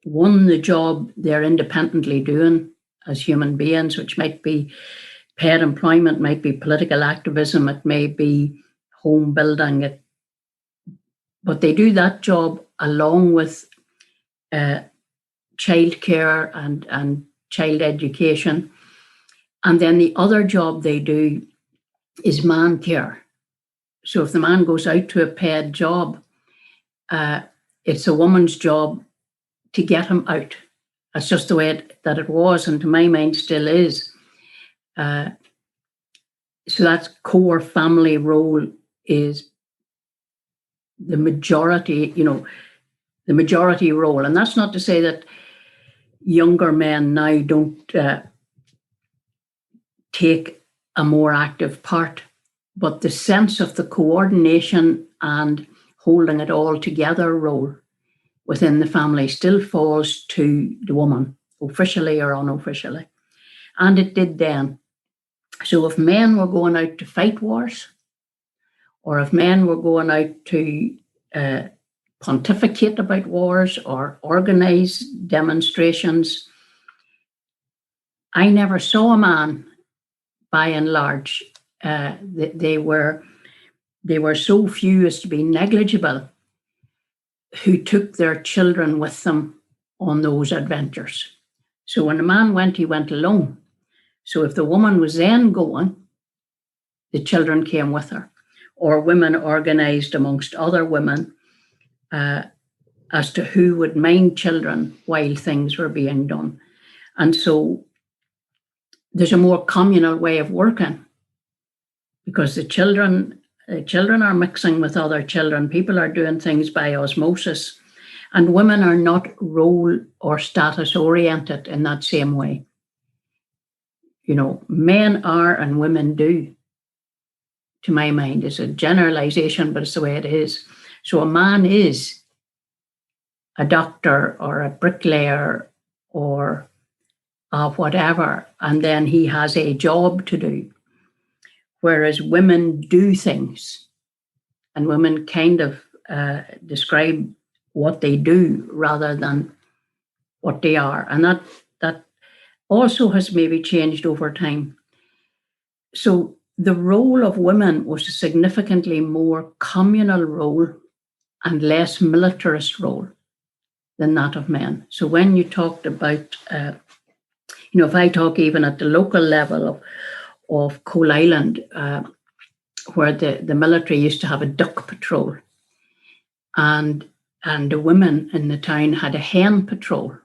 One, the job they're independently doing as human beings, which might be paid employment, might be political activism, it may be home building, but they do that job along with childcare and child education. And then the other job they do is man care. So if the man goes out to a paid job, it's a woman's job to get him out. That's just the way that it was, and to my mind still is. So that core family role is the majority, the majority role. And that's not to say that younger men now don't take a more active part, but the sense of the coordination and holding it all together role within the family still falls to the woman, officially or unofficially. And it did then. So if men were going out to fight wars, or if men were going out to pontificate about wars or organize demonstrations. I never saw a man, by and large, they were so few as to be negligible, who took their children with them on those adventures. So when a man went, he went alone. So if the woman was then going, the children came with her, or women organized amongst other women as to who would mind children while things were being done. And so there's a more communal way of working, because the children are mixing with other children. People are doing things by osmosis, and women are not role or status oriented in that same way. Men are and women do, to my mind. It's a generalization, but it's the way it is. So a man is a doctor or a bricklayer or whatever, and then he has a job to do. Whereas women do things, and women kind of describe what they do rather than what they are. And that also has maybe changed over time. So the role of women was a significantly more communal role and less militarist role than that of men. So when you talked about, if I talk even at the local level of Coal Island, where the military used to have a duck patrol, and the women in the town had a hen patrol.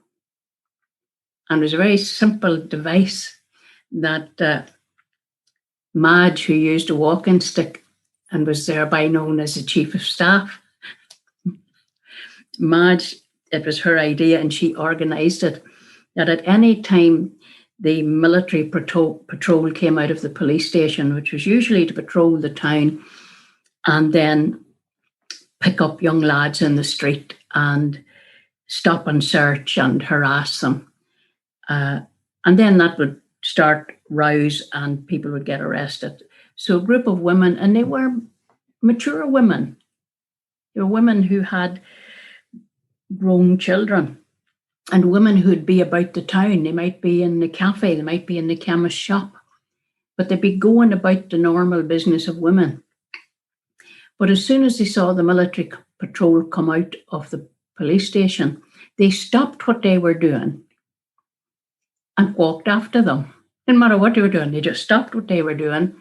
And it was a very simple device that Madge, who used a walking stick and was thereby known as the chief of staff, Madge, it was her idea, and she organised it, that at any time the military patrol came out of the police station, which was usually to patrol the town and then pick up young lads in the street and stop and search and harass them. And then that would start rows and people would get arrested. So a group of women, and they were mature women. They were women who had grown children, and women who'd be about the town. They might be in the cafe, they might be in the chemist shop, but they'd be going about the normal business of women. But as soon as they saw the military patrol come out of the police station, they stopped what they were doing and walked after them. Didn't matter what they were doing, they just stopped what they were doing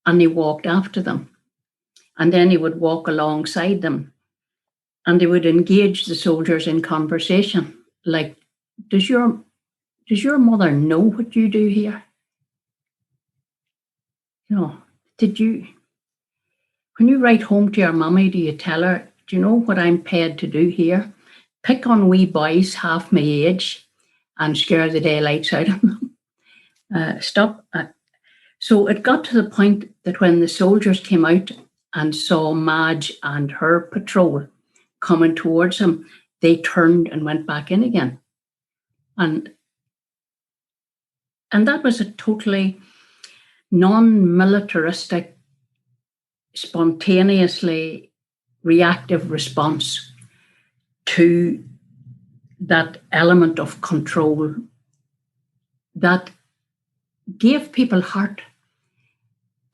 and they walked after them. And then they would walk alongside them and they would engage the soldiers in conversation. Like, does your mother know what you do here? When you write home to your mummy, do you tell her, do you know what I'm paid to do here? Pick on wee boys half my age and scare the daylights out of them. Stop. So it got to the point that when the soldiers came out and saw Madge and her patrol coming towards them, they turned and went back in again. And that was a totally non-militaristic, spontaneously reactive response to that element of control that gave people heart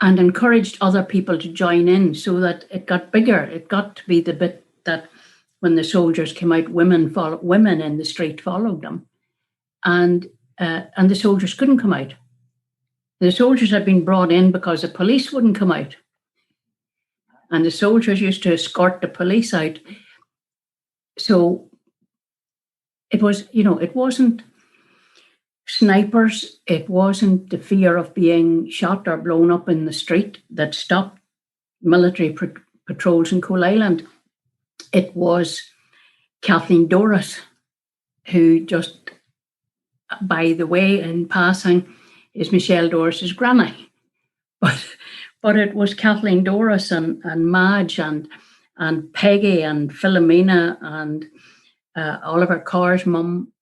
and encouraged other people to join in, so that it got bigger. It got to be the bit that when the soldiers came out, women in the street followed them, and the soldiers couldn't come out. The soldiers had been brought in because the police wouldn't come out, and the soldiers used to escort the police out. So it was, it wasn't snipers, it wasn't the fear of being shot or blown up in the street that stopped military patrols in Coal Island. It was Kathleen Doris, who just, by the way, in passing, is Michelle Doris's granny. But it was Kathleen Doris and Madge and Peggy and Philomena and Oliver Carr's mum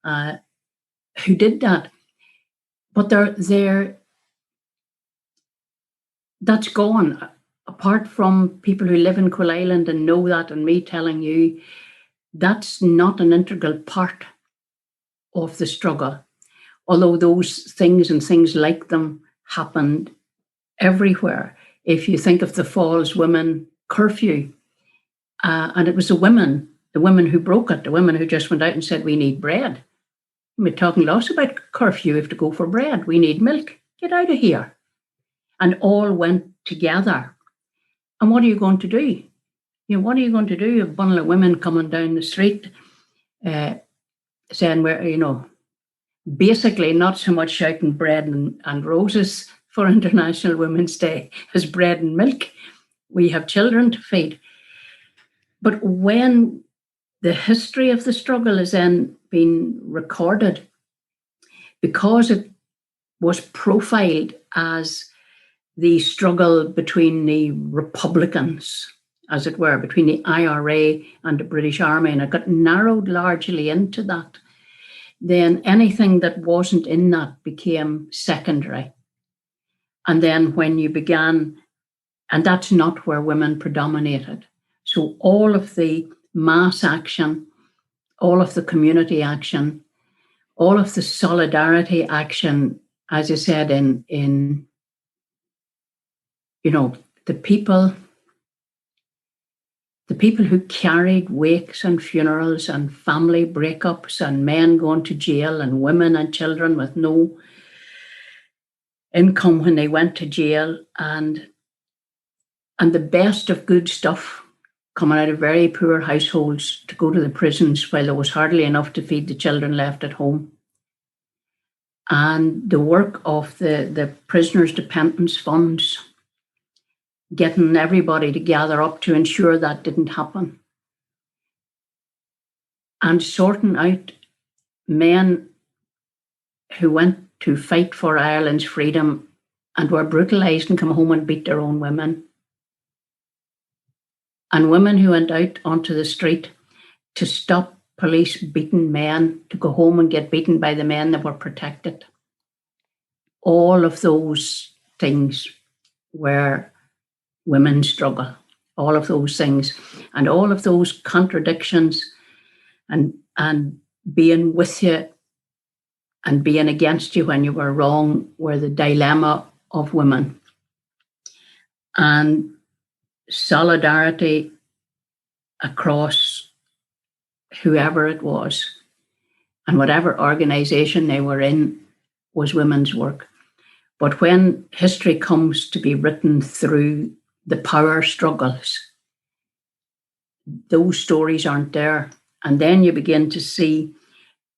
who did that. But that's gone. apart from people who live in Coal Island and know that, and me telling you, that's not an integral part of the struggle. Although those things and things like them happened everywhere. If you think of the Falls women curfew, and it was the women who broke it, the women who just went out and said, we need bread. We're talking lots about curfew. We have to go for bread. We need milk. Get out of here. And all went together. And what are you going to do? What are you going to do? A bundle of women coming down the street saying, we're, basically not so much shouting bread and roses for International Women's Day as bread and milk. We have children to feed. But when the history of the struggle is then being recorded, because it was profiled as the struggle between the Republicans, as it were, between the IRA and the British Army, and it got narrowed largely into that, then anything that wasn't in that became secondary. And then when you began, and that's not where women predominated. So all of the mass action, all of the community action, all of the solidarity action, as I said, in the people who carried wakes and funerals and family breakups and men going to jail and women and children with no income when they went to jail, and the best of good stuff coming out of very poor households to go to the prisons while there was hardly enough to feed the children left at home. And the work of the prisoners' dependence funds, getting everybody to gather up to ensure that didn't happen. And sorting out men who went to fight for Ireland's freedom and were brutalised and come home and beat their own women. And women who went out onto the street to stop police beating men, to go home and get beaten by the men that were protected. All of those things were women's struggle. All of those things and all of those contradictions and being with you and being against you when you were wrong were the dilemma of women. And solidarity across whoever it was and whatever organisation they were in was women's work. But when history comes to be written through the power struggles, those stories aren't there. And then you begin to see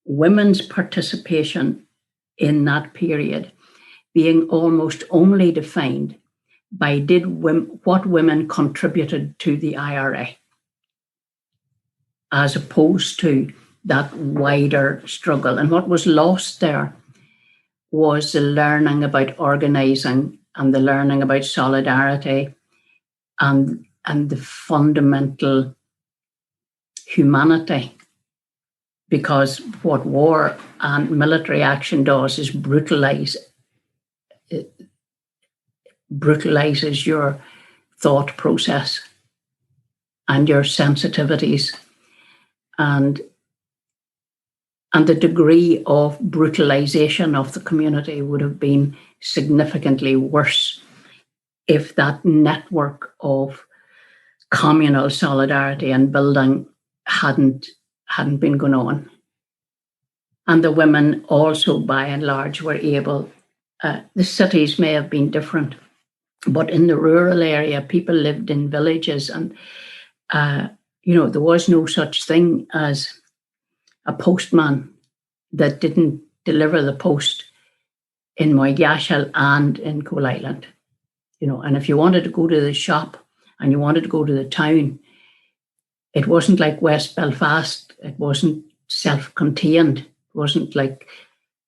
women's participation in that period being almost only defined by what women contributed to the IRA, as opposed to that wider struggle. And what was lost there was the learning about organising and the learning about solidarity and the fundamental humanity. Because what war and military action does is brutalises your thought process and your sensitivities, and the degree of brutalization of the community would have been significantly worse if that network of communal solidarity and building hadn't been going on. And the women also, by and large, were able, the cities may have been different, but in the rural area, people lived in villages, and there was no such thing as a postman that didn't deliver the post in Moygashill and in Coal Island. And if you wanted to go to the shop and you wanted to go to the town, it wasn't like West Belfast. It wasn't self-contained. It wasn't like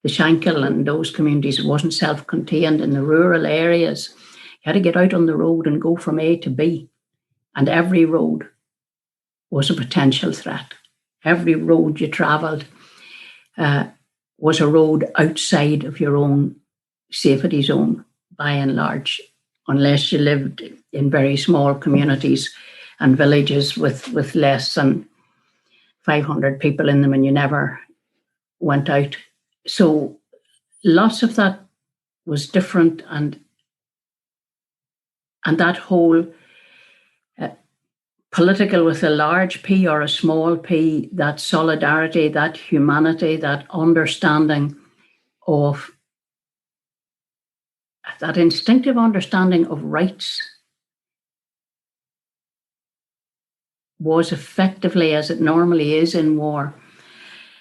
the Shankill and those communities. It wasn't self-contained. In the rural areas, you had to get out on the road and go from A to B. And every road was a potential threat. Every road you travelled was a road outside of your own safety zone, by and large. unless you lived in very small communities and villages with less than 500 people in them, and you never went out. So lots of that was different, and that whole political with a large P or a small p, that solidarity, that humanity, that understanding of that instinctive understanding of rights was effectively, as it normally is in war,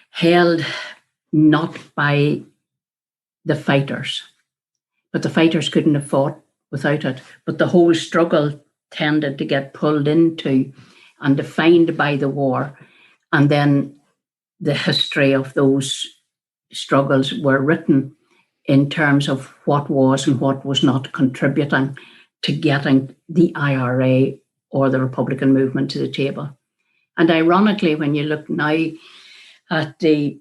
held not by the fighters, but the fighters couldn't have fought without it. But the whole struggle tended to get pulled into and defined by the war. And then the history of those struggles were written in terms of what was and what was not contributing to getting the IRA or the Republican movement to the table. And ironically, when you look now at the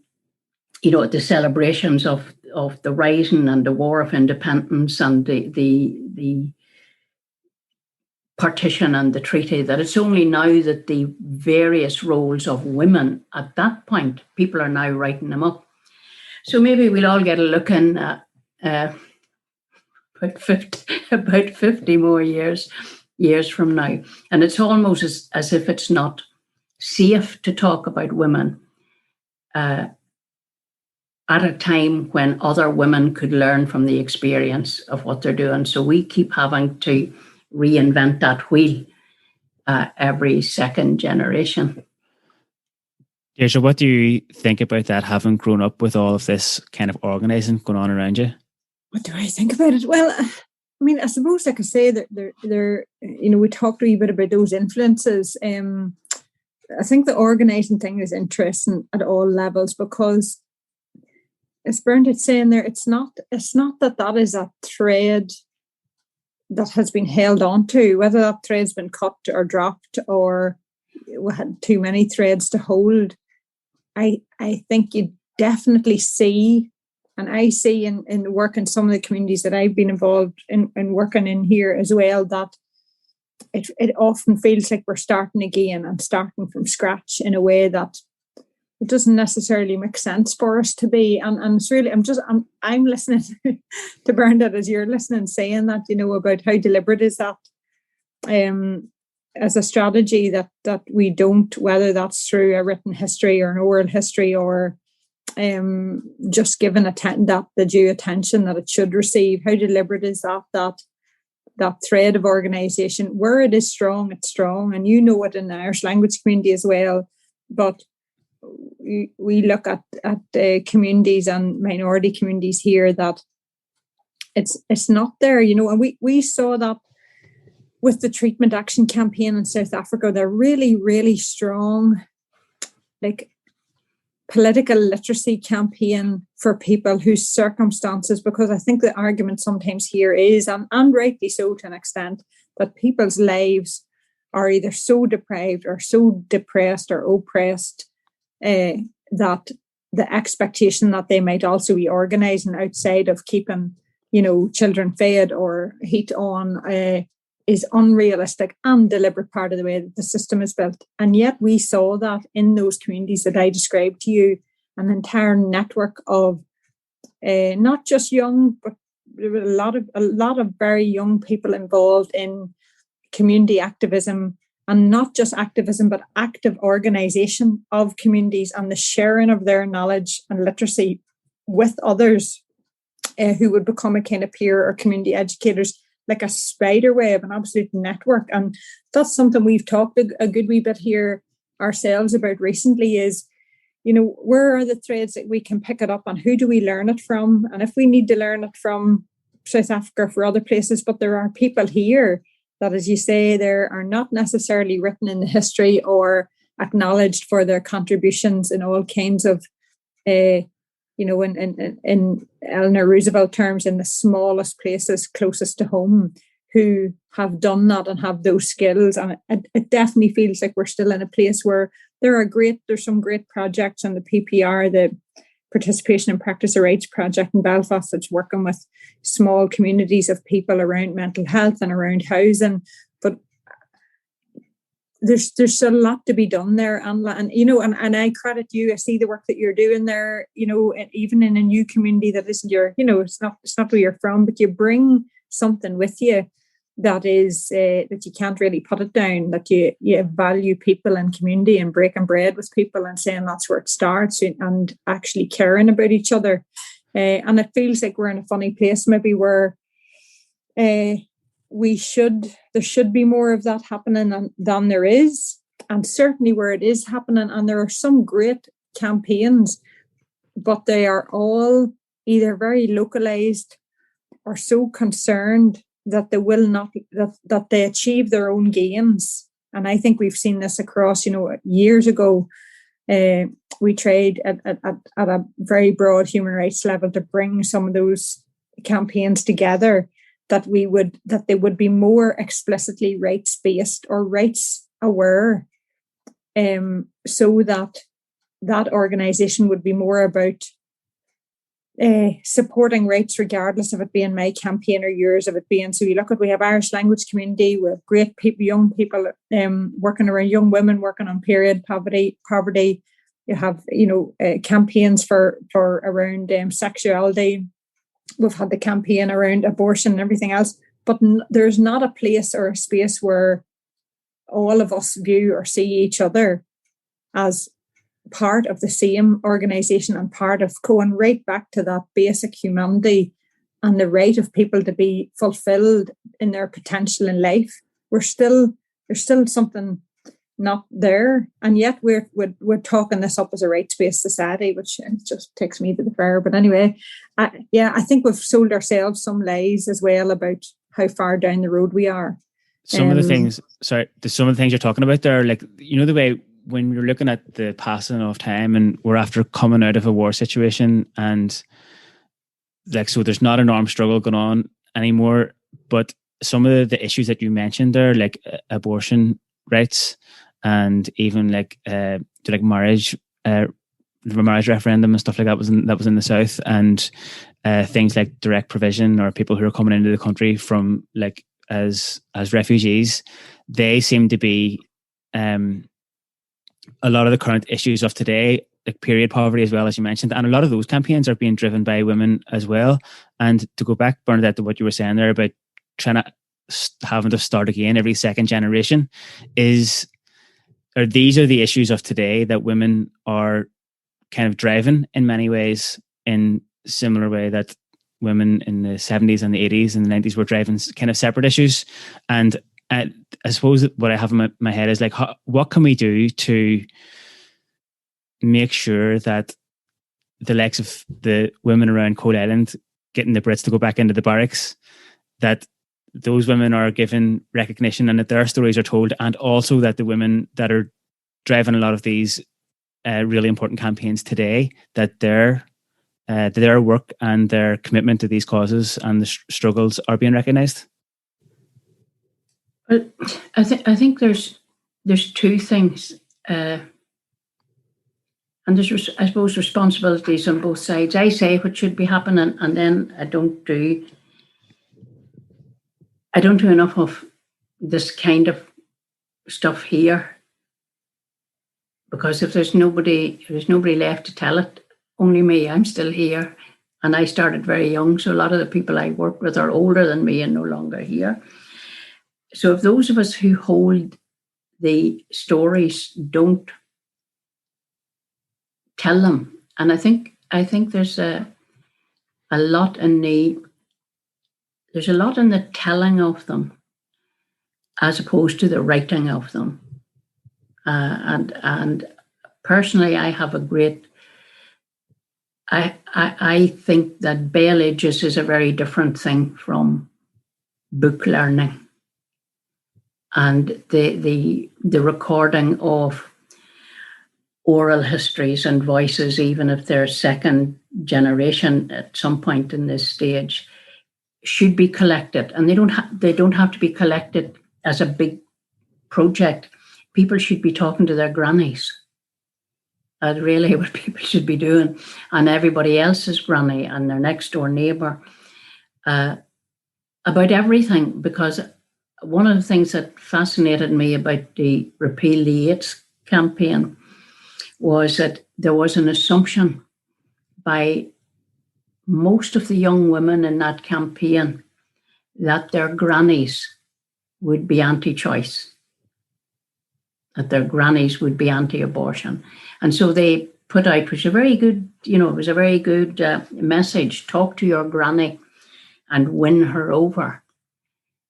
celebrations of the Rising and the War of Independence and the partition and the treaty, that it's only now that the various roles of women at that point, people are now writing them up. So maybe we'll all get a look in about 50 more years from now. And it's almost as if it's not safe to talk about women at a time when other women could learn from the experience of what they're doing. So we keep having to reinvent that wheel every second generation. Yeah, so what do you think about that, having grown up with all of this kind of organising going on around you? What do I think about it? Well, I mean, I suppose, like I say, that there, we talked a wee bit about those influences. I think the organising thing is interesting at all levels, because, as Bernadette's saying there, it's not that is a thread that has been held on to, whether that thread's been cut or dropped or we had too many threads to hold. I think you definitely see, and I see in the work in some of the communities that I've been involved in working in here as well, that it often feels like we're starting again and starting from scratch in a way that it doesn't necessarily make sense for us to be. And it's really, I'm listening to Bernadette as you're listening, saying that, about how deliberate is that as a strategy that we don't, whether that's through a written history or an oral history or just given that the due attention that it should receive. How deliberate is that thread of organisation? Where it is strong, it's strong, and it in the Irish language community as well. But we look at communities and minority communities here that it's not there, and we saw that with the treatment action campaign in South Africa. They're really, really strong, like, political literacy campaign for people whose circumstances, because I think the argument sometimes here is, and rightly so to an extent, that people's lives are either so deprived or so depressed or oppressed that the expectation that they might also be organising outside of keeping, children fed or heat on is unrealistic and deliberate part of the way that the system is built. And yet we saw that in those communities that I described to you, an entire network of not just young, but there were a lot of very young people involved in community activism, and not just activism, but active organisation of communities and the sharing of their knowledge and literacy with others who would become a kind of peer or community educators, like a spider web, an absolute network. And that's something we've talked a good wee bit here ourselves about recently is, where are the threads that we can pick it up and who do we learn it from? And if we need to learn it from South Africa for other places, but there are people here that, as you say, there are not necessarily written in the history or acknowledged for their contributions in all kinds of, in Eleanor Roosevelt terms, in the smallest places closest to home, who have done that and have those skills. And it definitely feels like we're still in a place where there's some great projects on the PPR, the participation in Practice of Rights project in Belfast that's working with small communities of people around mental health and around housing. But there's a lot to be done there, and I credit you. I see the work that you're doing there, even in a new community that isn't it's not where you're from, but you bring something with you that is that you can't really put it down, that you value people and community and breaking bread with people and saying that's where it starts, and actually caring about each other. And it feels like we're in a funny place maybe where there should be more of that happening than there is, and certainly where it is happening, and there are some great campaigns, but they are all either very localized or so concerned that they will not, that they achieve their own gains. And I think we've seen this across, years ago, we tried at a very broad human rights level to bring some of those campaigns together, that they would be more explicitly rights-based or rights-aware, so that organisation would be more about supporting rights, regardless of it being my campaign or yours, of it being. So we have Irish language community, we have great people, young people working around, young women working on period poverty. You have campaigns for around sexuality. We've had the campaign around abortion and everything else, but there's not a place or a space where all of us view or see each other as part of the same organisation and part of going right back to that basic humanity and the right of people to be fulfilled in their potential in life. There's still something not there, and yet we're talking this up as a rights-based society, which just takes me to the fire. But anyway, I think we've sold ourselves some lies as well about how far down the road we are. Some of the things you're talking about there, like, the way when you're looking at the passing of time and we're after coming out of a war situation, and like, so there's not an armed struggle going on anymore, but some of the issues that you mentioned there, like abortion rights, and even like marriage referendum and stuff like that was in the South, and things like direct provision, or people who are coming into the country from like as refugees, they seem to be a lot of the current issues of today, like period poverty as well, as you mentioned, and a lot of those campaigns are being driven by women as well. And to go back, Bernadette, to what you were saying there about having to start again every second generation, these are the issues of today that women are kind of driving in many ways, in similar way that women in the 70s and the 80s and the 90s were driving kind of separate issues. And I suppose what I have in my head is like, what can we do to make sure that the likes of the women around Coal Island getting the Brits to go back into the barracks, that those women are given recognition and that their stories are told, and also that the women that are driving a lot of these really important campaigns today, that their work and their commitment to these causes and the struggles are being recognised? Well, I think there's two things, and there's, I suppose, responsibilities on both sides. I say what should be happening, and then I don't do enough of this kind of stuff here, because if there's nobody left to tell it, only me. I'm still here, and I started very young, so a lot of the people I work with are older than me and no longer here. So if those of us who hold the stories don't tell them, and I think there's a lot in the telling of them as opposed to the writing of them. And personally, I have a great. I think that béaloideas is a very different thing from book learning. And the recording of oral histories and voices, even if they're second generation at some point in this stage, should be collected. And they don't have to be collected as a big project. People should be talking to their grannies at really what people should be doing, and everybody else's granny and their next door neighbour, about everything. Because one of the things that fascinated me about the Repeal the AIDS campaign was that there was an assumption by most of the young women in that campaign that their grannies would be anti-choice, that their grannies would be anti-abortion. And so they put out, which was a very good, it was a very good message, talk to your granny and win her over.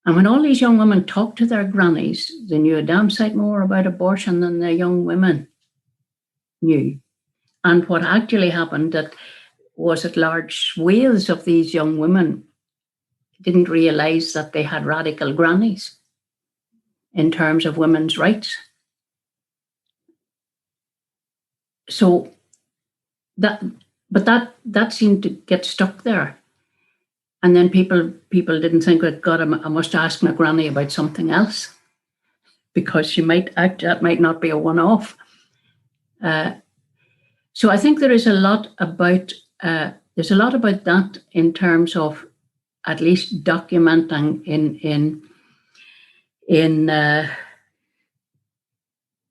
And when all these young women talked to their grannies, they knew a damn sight more about abortion than the young women knew. And what actually happened was that large swathes of these young women didn't realise that they had radical grannies in terms of women's rights. So that seemed to get stuck there. And then people didn't think, oh, God, I must ask my granny about something else, because that might not be a one-off. So I think there is a lot about that in terms of at least documenting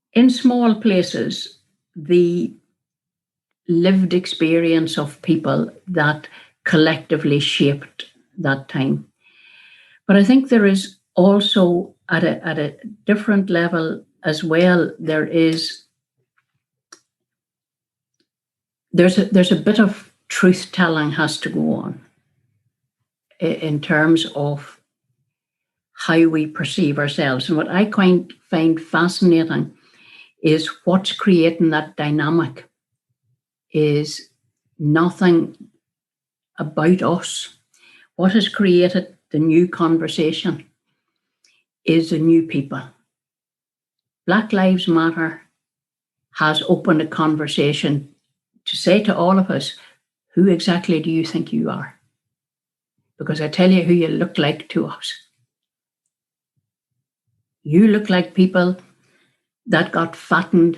in small places the lived experience of people that collectively shaped that time. But I think there is also at a different level as well, there's a bit of truth telling has to go on in terms of how we perceive ourselves. And what I find fascinating is what's creating that dynamic is nothing about us. What has created the new conversation is the new people. Black Lives Matter has opened a conversation to say to all of us, who exactly do you think you are? Because I tell you who you look like to us. You look like people that got fattened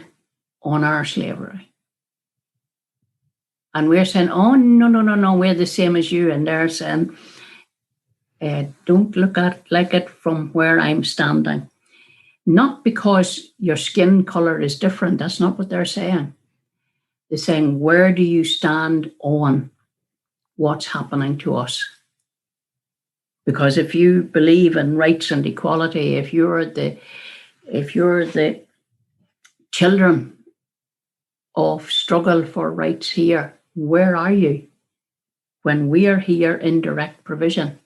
on our slavery. And we're saying, oh, no, we're the same as you. And they're saying, don't look like it from where I'm standing. Not because your skin color is different. That's not what they're saying. They're saying, where do you stand on what's happening to us? Because if you believe in rights and equality, if you're the children of struggle for rights here, where are you when we are here in direct provision?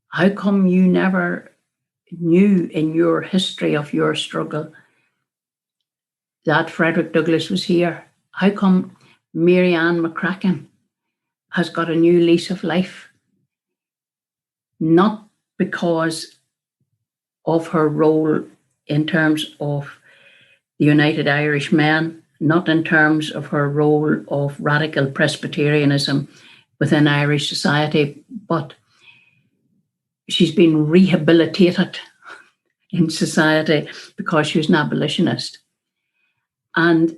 How come you never knew in your history of your struggle that Frederick Douglass was here? How come Mary Ann McCracken has got a new lease of life? Not because of her role in terms of the United Irish Men, not in terms of her role of radical Presbyterianism within Irish society, but she's been rehabilitated in society because she was an abolitionist. And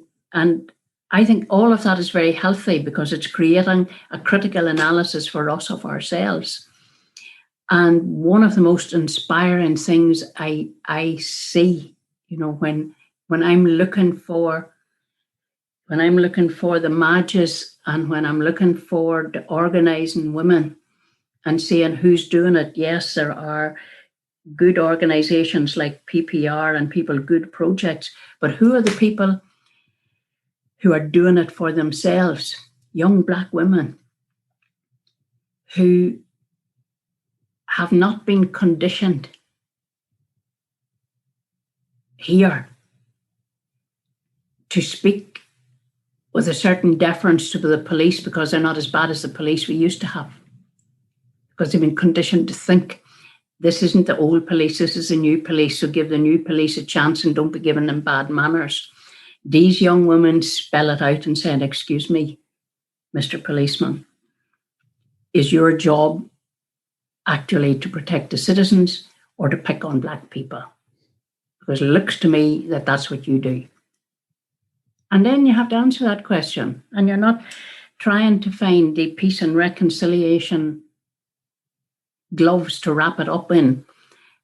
I think all of that is very healthy because it's creating a critical analysis for us of ourselves. And one of the most inspiring things I see, when I'm looking for the Madges and when I'm looking for the organising women and seeing who's doing it, yes, there are good organisations like PPR and people, good projects, but who are the people who are doing it for themselves? Young Black women who have not been conditioned here to speak with a certain deference to the police because they're not as bad as the police we used to have. Because they've been conditioned to think this isn't the old police, this is the new police, so give the new police a chance and don't be giving them bad manners. These young women spell it out and say, excuse me, Mr. Policeman, is your job actually to protect the citizens or to pick on Black people? Because it looks to me that that's what you do. And then you have to answer that question. And you're not trying to find the peace and reconciliation gloves to wrap it up in,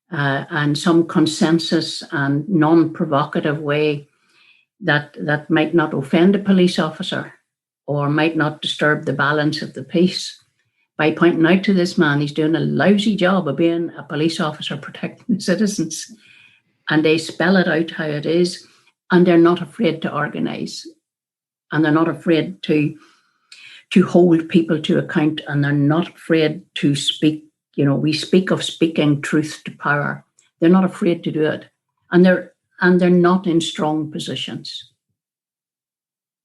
and some consensus and non-provocative way that might not offend a police officer or might not disturb the balance of the peace. By pointing out to this man, he's doing a lousy job of being a police officer protecting the citizens. And they spell it out how it is. And they're not afraid to organise. And they're not afraid to hold people to account. And they're not afraid to speak. We speak of speaking truth to power. They're not afraid to do it. And they're not in strong positions.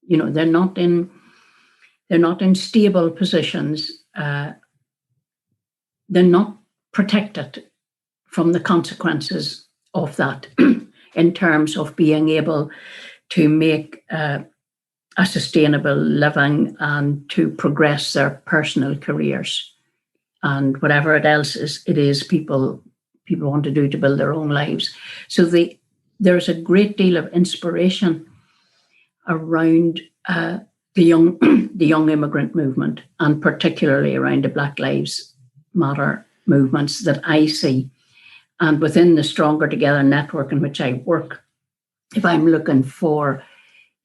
They're not in stable positions. They're not protected from the consequences of that in terms of being able to make a sustainable living and to progress their personal careers and whatever else it is people want to do to build their own lives. So there's a great deal of inspiration around the young immigrant movement, and particularly around the Black Lives Matter movements that I see. And within the Stronger Together network in which I work, if I'm looking for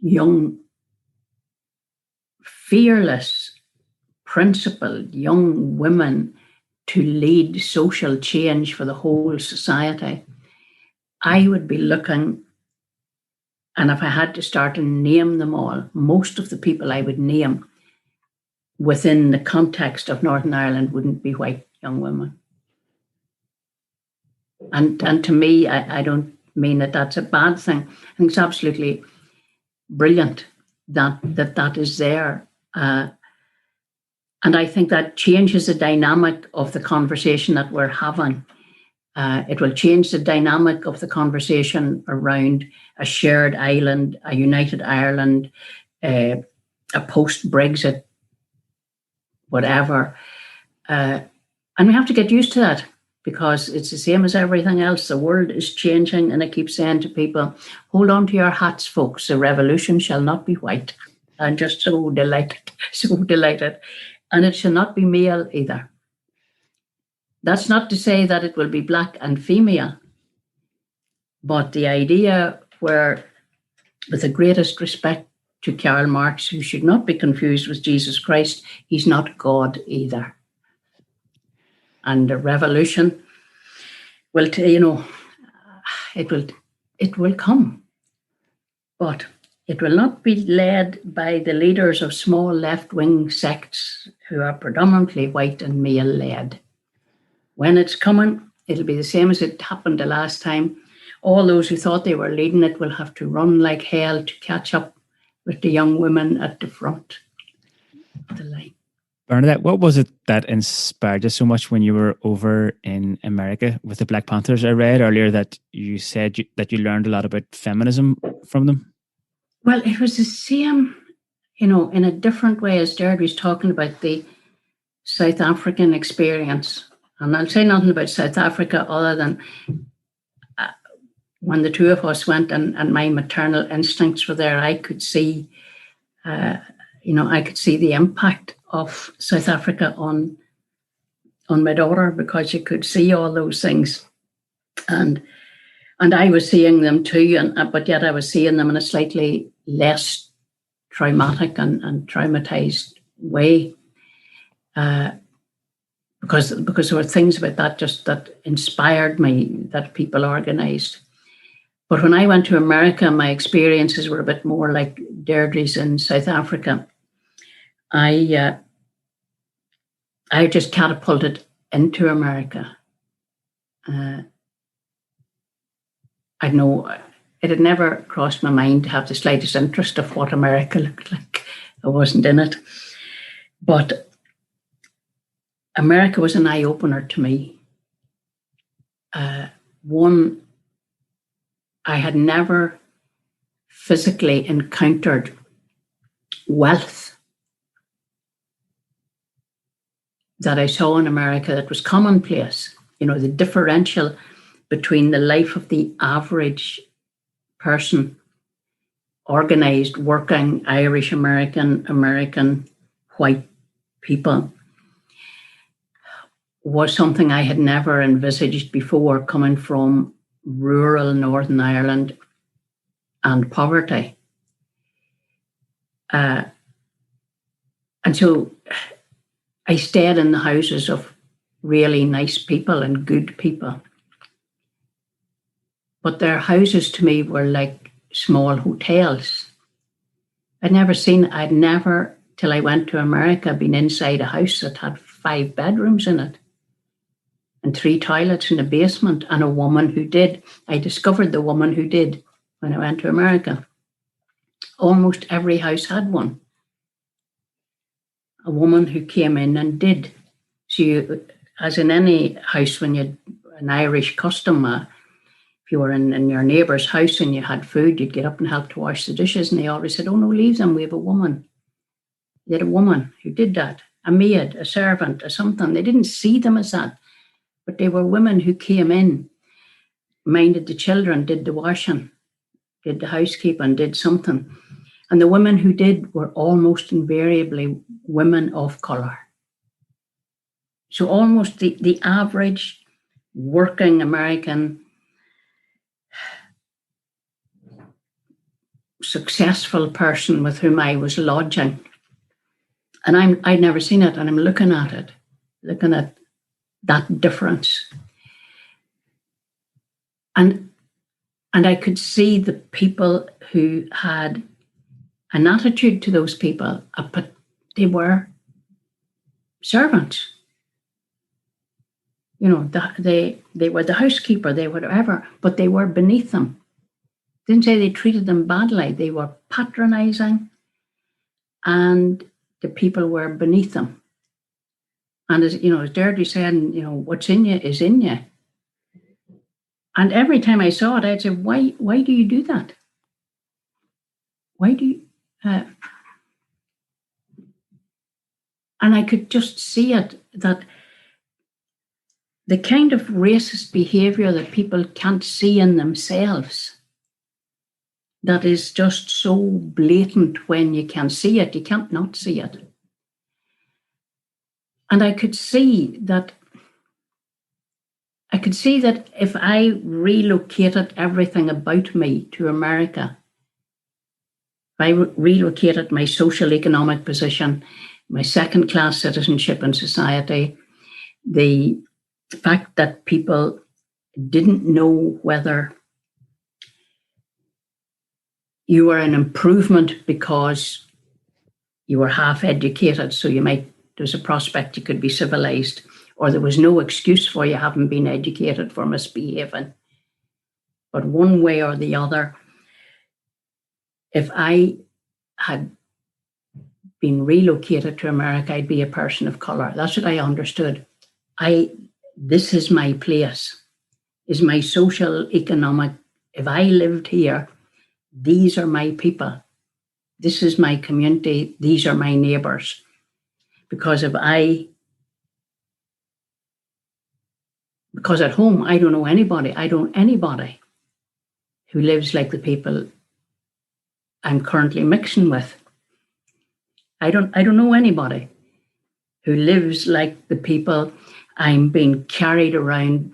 young, fearless, principled young women to lead social change for the whole society, I would be looking, and if I had to start and name them all, most of the people I would name within the context of Northern Ireland wouldn't be white young women. And to me, I don't mean that that's a bad thing. I think it's absolutely brilliant that is there. And I think that changes the dynamic of the conversation that we're having. It will change the dynamic of the conversation around a shared island, a united Ireland, a post-Brexit, whatever. And we have to get used to that, because it's the same as everything else. The world is changing, and I keep saying to people, hold on to your hats, folks. The revolution shall not be white. I'm just so delighted. And it shall not be male either. That's not to say that it will be black and female, but the idea where, with the greatest respect to Karl Marx, who should not be confused with Jesus Christ, he's not God either. And the revolution will, it will come, but it will not be led by the leaders of small left-wing sects who are predominantly white and male-led. When it's coming, it'll be the same as it happened the last time. All those who thought they were leading it will have to run like hell to catch up with the young women at the front of the line. Bernadette, what was it that inspired you so much when you were over in America with the Black Panthers? I read earlier that you said that you learned a lot about feminism from them. Well, it was the same, in a different way as Deirdre was talking about the South African experience. And I'll say nothing about South Africa other than when the two of us went and my maternal instincts were there, I could see, I could see the impact of South Africa on my daughter, because you could see all those things. And I was seeing them too, but yet I was seeing them in a slightly less traumatic and traumatized way. Because there were things about that that inspired me, that people organised. But when I went to America, my experiences were a bit more like Deirdre's in South Africa. I just catapulted into America. I know it had never crossed my mind to have the slightest interest of what America looked like. I wasn't in it. But America was an eye-opener to me. One, I had never physically encountered wealth that I saw in America that was commonplace. The differential between the life of the average person organised, working Irish American white people was something I had never envisaged before, coming from rural Northern Ireland and poverty. And so I stayed in the houses of really nice people and good people. But their houses to me were like small hotels. I'd never, till I went to America, been inside a house that had 5 bedrooms in it and 3 toilets in the basement, and a woman who did. I discovered the woman who did when I went to America. Almost every house had one. A woman who came in and did. So you, as in any house, when you, an Irish custom, if you were in your neighbour's house and you had food, you'd get up and help to wash the dishes, and they always said, "Oh no, leave them, we have a woman." They had a woman who did that, a maid, a servant, or something. They didn't see them as that, but they were women who came in, minded the children, did the washing, did the housekeeping, did something. And the women who did were almost invariably women of colour. So almost the average working American successful person with whom I was lodging. And I'd never seen it, and I'm looking at that difference. And I could see the people who had an attitude to those people, but they were servants. You know, they were the housekeeper, they were whatever, but they were beneath them. Didn't say they treated them badly. They were patronising, and the people were beneath them. And as Deirdre said, what's in you is in you. And every time I saw it, I'd say, why do you do that? Why do you? And I could just see it, that the kind of racist behaviour that people can't see in themselves, that is just so blatant when you can see it, you can't not see it. And I could see that if I relocated everything about me to America, if I relocated my social economic position, my second-class citizenship in society, the fact that people didn't know whether you were an improvement because you were half educated, so there's a prospect you could be civilized, or there was no excuse for you having been educated for misbehaving. But one way or the other, if I had been relocated to America, I'd be a person of colour. That's what I understood. This is my place, is my social, economic. If I lived here, these are my people. This is my community. These are my neighbours. Because at home, I don't know anybody. I don't know anybody who lives like the people I'm currently mixing with. I don't know anybody who lives like the people I'm being carried around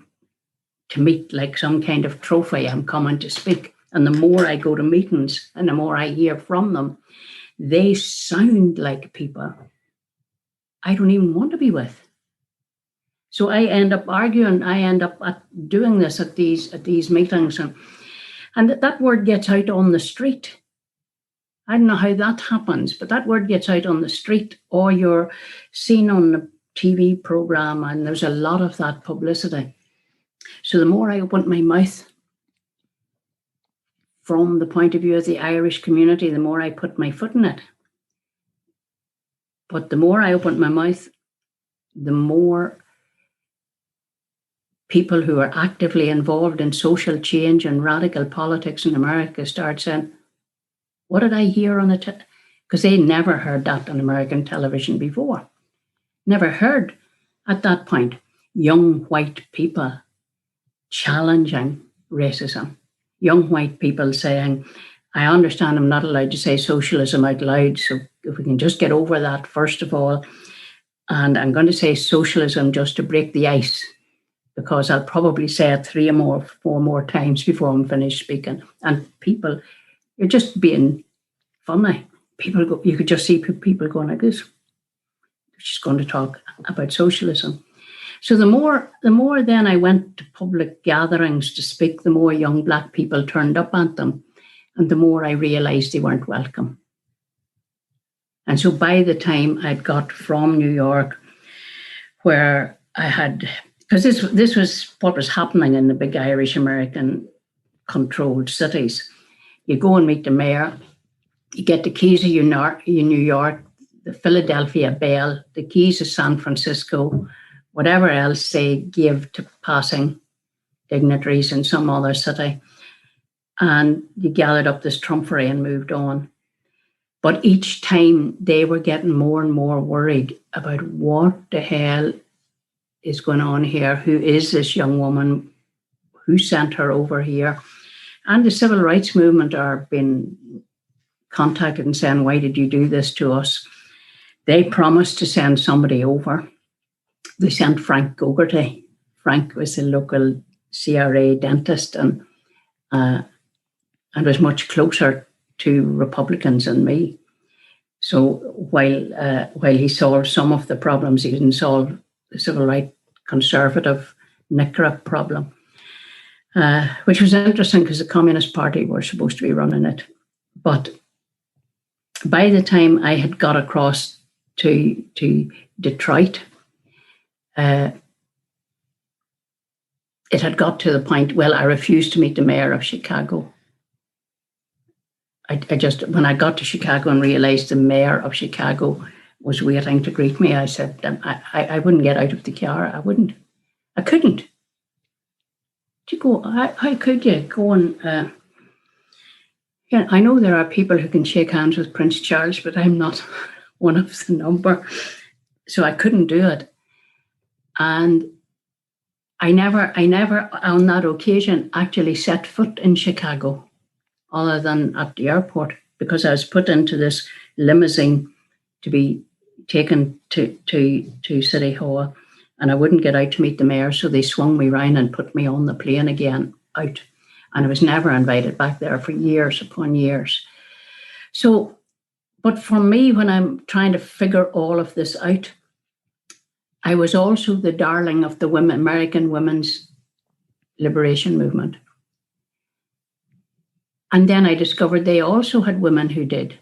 to meet like some kind of trophy. I'm coming to speak. And the more I go to meetings and the more I hear from them, they sound like people I don't even want to be with. So I end up arguing. I end up doing this at these meetings, and that word gets out on the street. I don't know how that happens, but that word gets out on the street, or you're seen on the TV program, and there's a lot of that publicity. So the more I opened my mouth from the point of view of the Irish community, the more I put my foot in it. But the more I opened my mouth, the more people who are actively involved in social change and radical politics in America start saying, what did I hear on the because they never heard that on American television before. Never heard at that point young white people challenging racism. Young white people saying, I understand I'm not allowed to say socialism out loud. So if we can just get over that, first of all. And I'm going to say socialism just to break the ice, because I'll probably say it 3 or 4 more times before I'm finished speaking. And people, you're just being funny. People go, you could just see people going like this. She's going to talk about socialism. So the more then I went to public gatherings to speak, the more young Black people turned up at them, and the more I realised they weren't welcome. And so by the time I'd got from New York, where I had, because this was what was happening in the big Irish American controlled cities. You go and meet the mayor, you get the keys of New York, the Philadelphia Bell, the keys of San Francisco, whatever else they give to passing dignitaries in some other city. And you gathered up this trumpery and moved on. But each time they were getting more and more worried about what the hell is going on here. Who is this young woman? Who sent her over here? And the civil rights movement are being contacted and saying, why did you do this to us? They promised to send somebody over. They sent Frank Gogarty. Frank was a local CRA dentist and was much closer to Republicans than me. So while he solved some of the problems, he didn't solve the civil rights conservative NICRA problem, which was interesting because the Communist Party were supposed to be running it. But by the time I had got across to Detroit, it had got to the point, well, I refused to meet the mayor of Chicago. I just, when I got to Chicago and realised the mayor of Chicago was waiting to greet me, I said, I wouldn't get out of the car. I wouldn't. I couldn't. You go, how could you go and, yeah, I know there are people who can shake hands with Prince Charles, but I'm not one of the number. So I couldn't do it. And I never on that occasion actually set foot in Chicago, other than at the airport, because I was put into this limousine to be taken to City Hall, and I wouldn't get out to meet the mayor, so they swung me round and put me on the plane again out, and I was never invited back there for years upon years. So, but for me, when I'm trying to figure all of this out, I was also the darling of the American women's liberation movement. And then I discovered they also had women who did.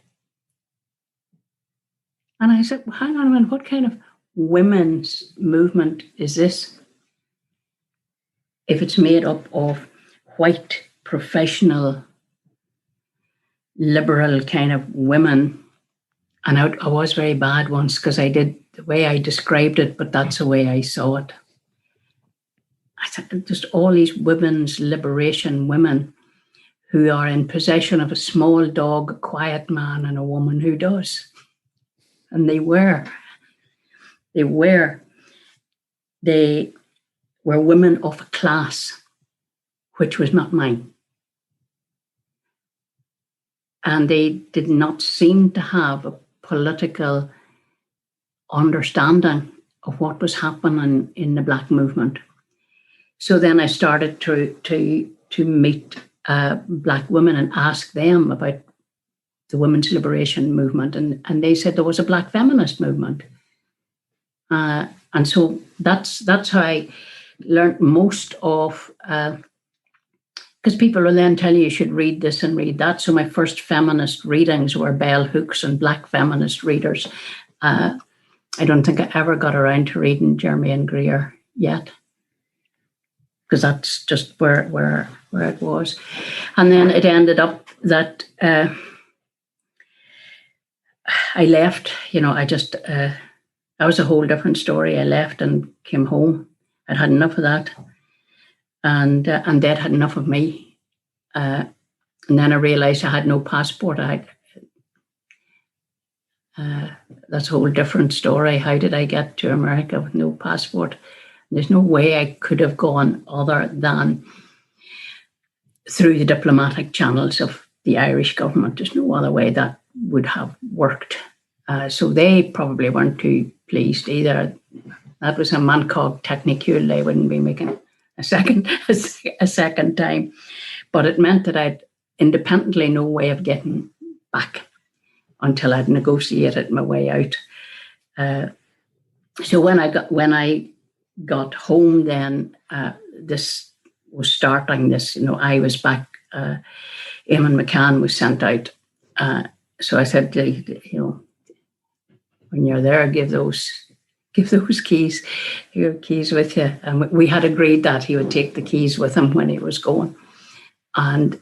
And I said, well, hang on a minute, what kind of women's movement is this? If it's made up of white, professional, liberal kind of women. And I was very bad once because I did the way I described it, but that's the way I saw it. I said, just all these women's liberation women who are in possession of a small dog, a quiet man, and a woman who does. And they were women of a class which was not mine. And they did not seem to have a political understanding of what was happening in the Black movement. So then I started to meet Black women and ask them about the women's liberation movement. And they said there was a Black feminist movement. And so that's how I learned most of, because people will then tell you should read this and read that. So my first feminist readings were bell hooks and Black feminist readers. I don't think I ever got around to reading Germaine Greer yet, because that's just where it was. And then it ended up that I left, that was a whole different story. I left and came home. I'd had enough of that. And they'd had enough of me. And then I realised I had no passport. That's a whole different story. How did I get to America with no passport? There's no way I could have gone other than through the diplomatic channels of the Irish government. There's no other way that would have worked. So they probably weren't too pleased either. That was a mancog technicule. They wouldn't be making a second time. But it meant that I'd independently no way of getting back until I'd negotiated my way out. So when I got home, then this was starting. This, I was back. Eamon McCann was sent out. So I said, when you're there, give those keys, your keys with you. And we had agreed that he would take the keys with him when he was going, and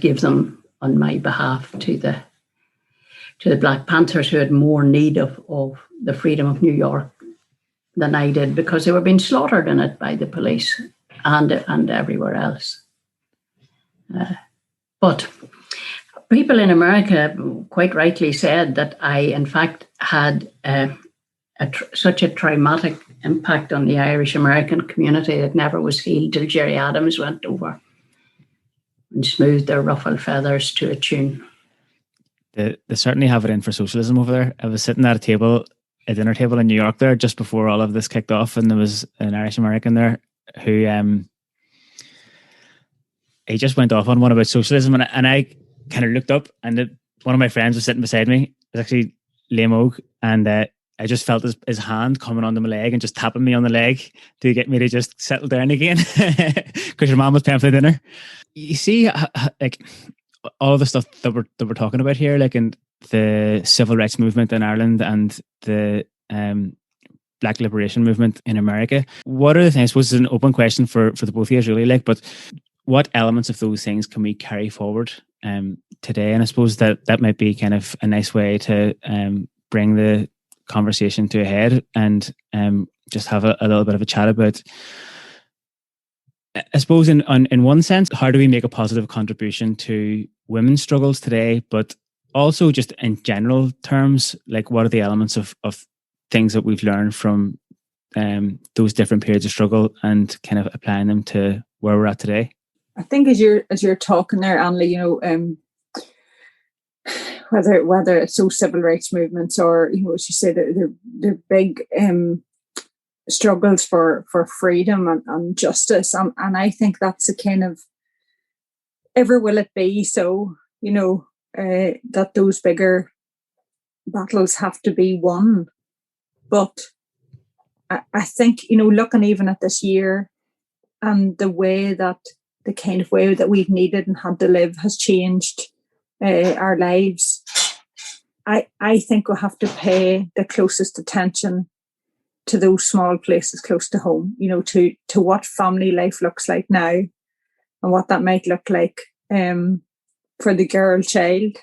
give them on my behalf to the Black Panthers, who had more need of the freedom of New York than I did, because they were being slaughtered in it by the police and everywhere else. But people in America quite rightly said that I, in fact, had such a traumatic impact on the Irish-American community that never was healed till Gerry Adams went over and smoothed their ruffled feathers to a tune. They certainly have it in for socialism over there. I was sitting at a dinner table in New York there just before all of this kicked off, and there was an Irish-American there who he just went off on one about socialism, and I kind of looked up, and one of my friends was sitting beside me. It was actually Liam Oak, and I just felt his hand coming onto my leg and just tapping me on the leg to get me to just settle down again, because your mom was paying for the dinner. You see, like all the stuff that we're talking about here, like in the civil rights movement in Ireland and the Black liberation movement in America. What are the things? I suppose it's an open question for the both of you, really. But what elements of those things can we carry forward today? And I suppose that might be kind of a nice way to bring the conversation to a head and just have a little bit of a chat about, I suppose, in one sense, how do we make a positive contribution to women's struggles today, but also just in general terms, like what are the elements of things that we've learned from those different periods of struggle and kind of applying them to where we're at today? I think as you're talking there, Anneli, whether it's those civil rights movements or, as you say, they're big struggles for freedom and justice. And I think that's a kind of, ever will it be so, that those bigger battles have to be won. But I think, looking even at this year and the kind of way that we've needed and had to live has changed our lives. I think we'll have to pay the closest attention to those small places close to home, to what family life looks like now and what that might look like for the girl child,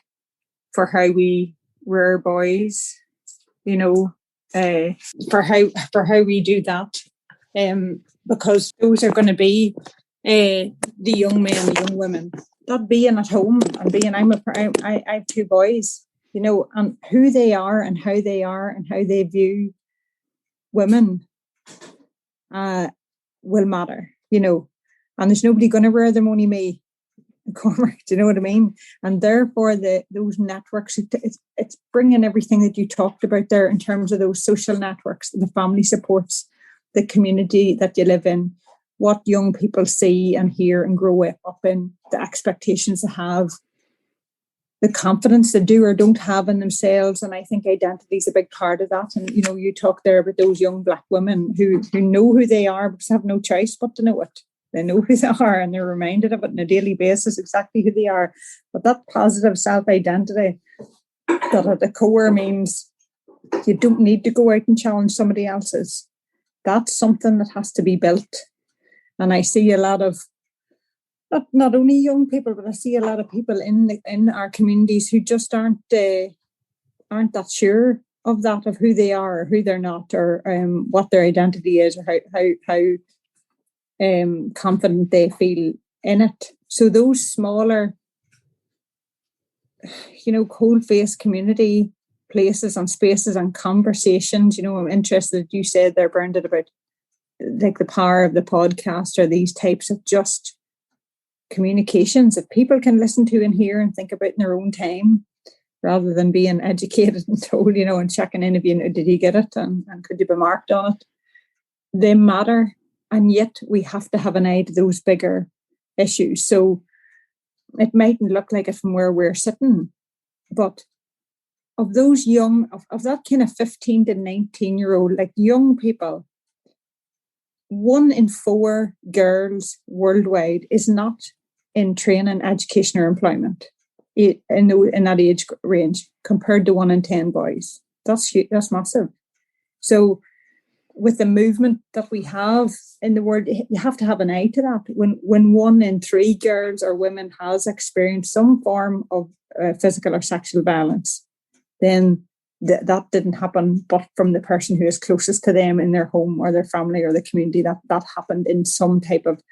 for how we rear boys, for how we do that, because those are going to be the young men, the young women, that being at home and being, I have two boys, and who they are and how they view women will matter, and there's nobody going to rear them, only me, Cormac, do you know what I mean? And therefore those networks, it's bringing everything that you talked about there in terms of those social networks, the family supports, the community that you live in, what young people see and hear and grow up in, the expectations they have, the confidence they do or don't have in themselves. And I think identity is a big part of that. And, you talk there about those young Black women who know who they are because they have no choice but to know it. They know who they are and they're reminded of it on a daily basis, exactly who they are. But that positive self-identity that at the core means you don't need to go out and challenge somebody else's. That's something that has to be built. And I see a lot of, not only young people, but I see a lot of people in our communities who just aren't that sure of that, of who they are or who they're not, or what their identity is, or how confident they feel in it. So those smaller, cold-faced community places and spaces and conversations, I'm interested, you said there, Bernadette, about like the power of the podcast or these types of just communications that people can listen to and hear and think about in their own time, rather than being educated and told, and checking in if did you get it and could you be marked on it. They matter, and yet we have to have an eye to those bigger issues. So it mightn't look like it from where we're sitting, but of those young, of that kind of 15 to 19-year-old, like young people, 1 in 4 girls worldwide is not in training, education, or employment in that age range, compared to 1 in 10 boys. That's massive. So with the movement that we have in the world, you have to have an eye to that. When 1 in 3 girls or women has experienced some form of physical or sexual violence, then that didn't happen but from the person who is closest to them in their home or their family or the community. That happened in some type of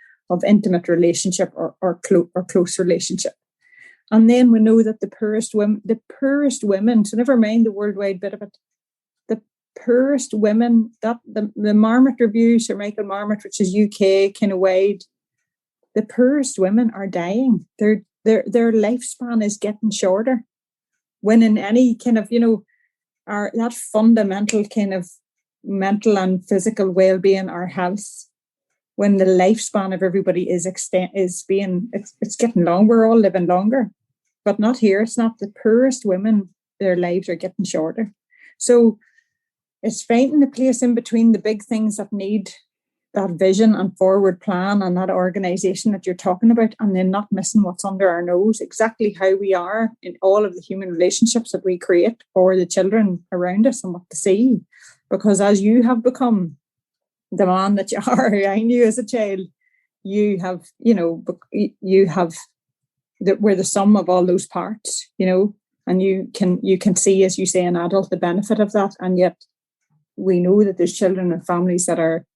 intimate relationship or close relationship. And then we know that the poorest women, so never mind the worldwide bit of it, the poorest women, that the Marmot Review, Sir Michael Marmot, which is UK, kind of wide, the poorest women are dying. Their lifespan is getting shorter. When in any kind of, that fundamental kind of mental and physical well-being, our health, when the lifespan of everybody is getting long. We're all living longer, but not here. It's not the poorest women. Their lives are getting shorter. So it's finding the place in between the big things that need that vision and forward plan and that organisation that you're talking about, and then not missing what's under our nose, exactly how we are in all of the human relationships that we create for the children around us and what to see. Because as you have become the man that you are, I knew as a child, you have, we're the sum of all those parts, and you can see, as you say, an adult, the benefit of that. And yet we know that there's children and families that are,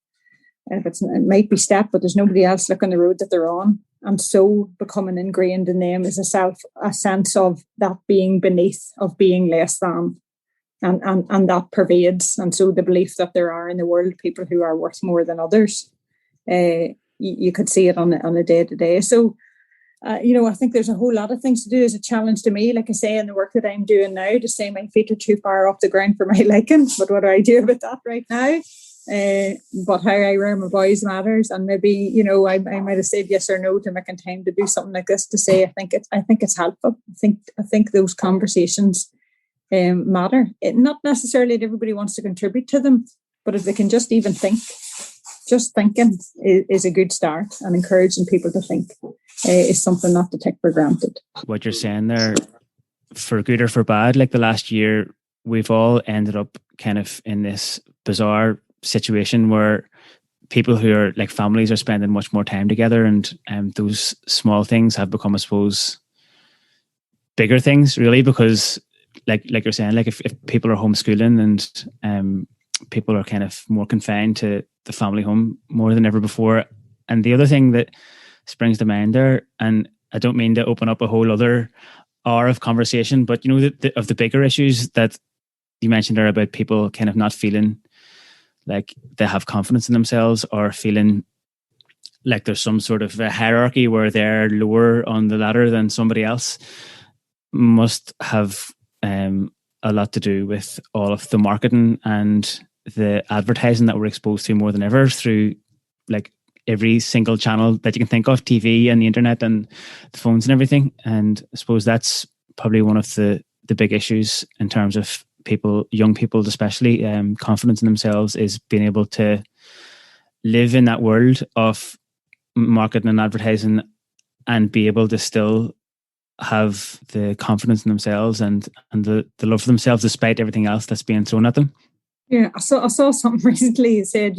it might be step, but there's nobody else looking the road that they're on. And so becoming ingrained in them is a sense of that being beneath, of being less than. And that pervades. And so the belief that there are in the world people who are worth more than others, you could see it on a day-to-day. So, I think there's a whole lot of things to do as a challenge to me, like I say, in the work that I'm doing now, to say my feet are too far off the ground for my liking. But what do I do about that right now? But how I rear my boys matters, and maybe I might have said yes or no to making time to do something like this, to say I think it's helpful. I think those conversations matter. Not necessarily that everybody wants to contribute to them, but if they can just even think, just thinking is a good start, and encouraging people to think is something not to take for granted. What you're saying there, for good or for bad, like the last year, we've all ended up kind of in this bizarre situation where people who are like families are spending much more time together, and those small things have become, I suppose, bigger things, really, because like you're saying, like if people are homeschooling and people are kind of more confined to the family home more than ever before. And the other thing that springs to mind there, and I don't mean to open up a whole other hour of conversation, but of the bigger issues that you mentioned there about people kind of not feeling like they have confidence in themselves, or feeling like there's some sort of a hierarchy where they're lower on the ladder than somebody else, must have a lot to do with all of the marketing and the advertising that we're exposed to more than ever through like every single channel that you can think of, TV and the internet and the phones and everything. And I suppose that's probably one of the big issues in terms of people, young people especially, confidence in themselves, is being able to live in that world of marketing and advertising and be able to still have the confidence in themselves and the love for themselves despite everything else that's being thrown at them. Yeah, I saw something recently that said,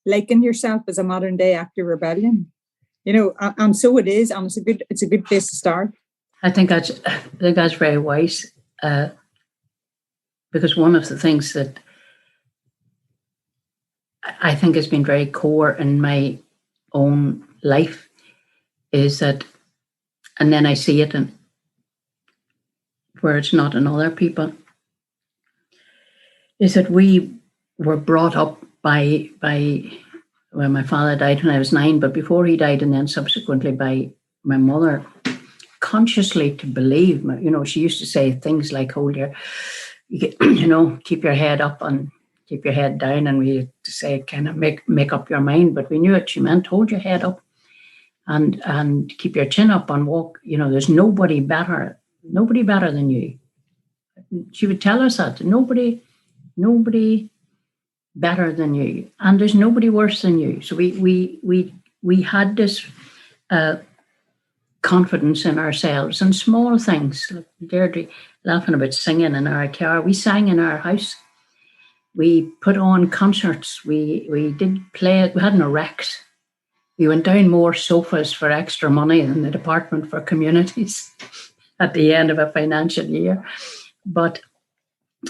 liking yourself is a modern day act of rebellion. And so it is, and it's a good place to start. I think that's very wise, because one of the things that I think has been very core in my own life is that, and then I see it in where it's not in other people, is that we were brought up well, my father died when I was 9, but before he died, and then subsequently by my mother consciously to believe, she used to say things like, keep your head up and keep your head down. And we used to say, kind of make up your mind, but we knew what she meant. Hold your head up and keep your chin up and walk. There's nobody better than you. She would tell us that nobody better than you, and there's nobody worse than you. So we had this confidence in ourselves and small things. Like Deirdre laughing about singing in our car. We sang in our house. We put on concerts. We did play. We had no Rex. We went down more sofas for extra money than the Department for Communities at the end of a financial year. But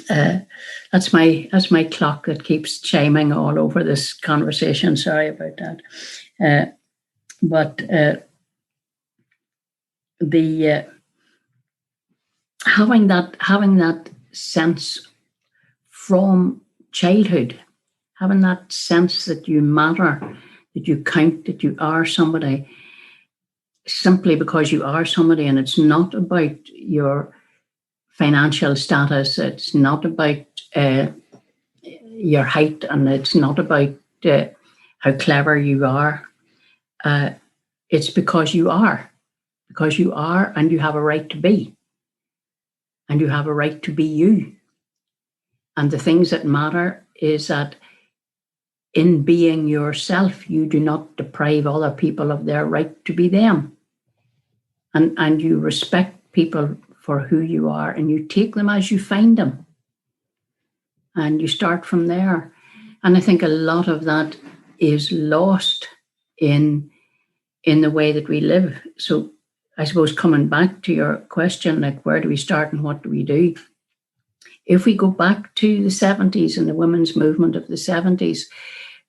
that's my clock that keeps chiming all over this conversation. Sorry about that. But having that sense from childhood, having that sense that you matter, that you count, that you are somebody, simply because you are somebody, and it's not about your financial status, it's not about your height, and it's not about how clever you are. It's because you are, and you have a right to be, and you have a right to be you. And the things that matter is that in being yourself, you do not deprive other people of their right to be them. And you respect people for who you are, and you take them as you find them. And you start from there. And I think a lot of that is lost in the way that we live. So I suppose coming back to your question, like where do we start and what do we do? If we go back to the 70s and the women's movement of the 70s,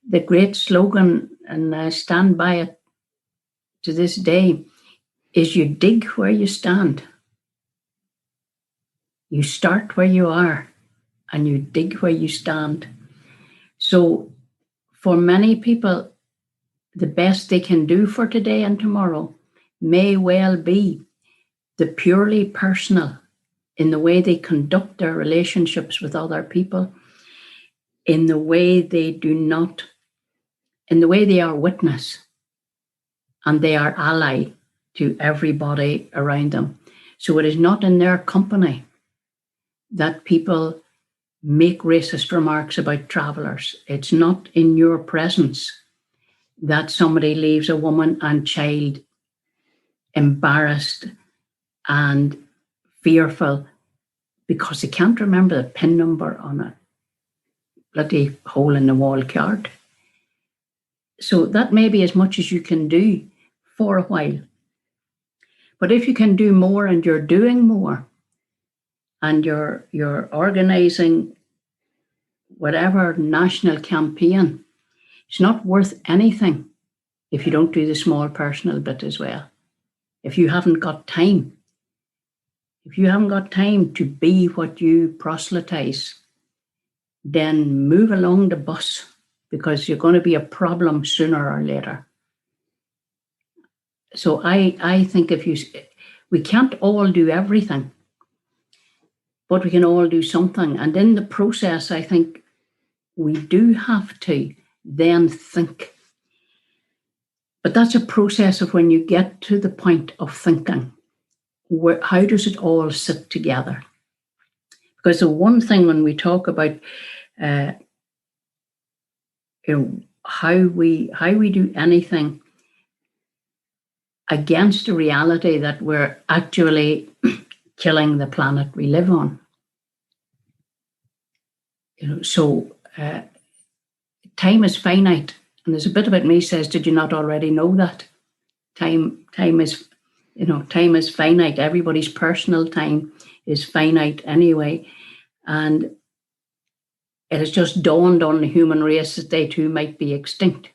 the great slogan, and I stand by it to this day, is you dig where you stand. You start where you are and you dig where you stand. So for many people, the best they can do for today and tomorrow may well be the purely personal, in the way they conduct their relationships with other people, in the way they are witness and they are ally to everybody around them. So it is not in their company that people make racist remarks about travellers. It's not in your presence that somebody leaves a woman and child embarrassed and fearful because they can't remember the PIN number on a bloody hole in the wall card. So that may be as much as you can do for a while. But if you can do more and you're doing more and you're organising whatever national campaign, it's not worth anything if you don't do the small personal bit as well. If you haven't got time to be what you proselytise, then move along the bus, because you're going to be a problem sooner or later. So I think we can't all do everything, but we can all do something. And in the process, I think we do have to then think. But that's a process of when you get to the point of thinking, how does it all sit together? Because the one thing when we talk about how we do anything against the reality that we're actually killing the planet we live on. So time is finite, and there's a bit about me says, did you not already know that? Time is finite. Everybody's personal time is finite anyway, and it has just dawned on the human race that they too might be extinct.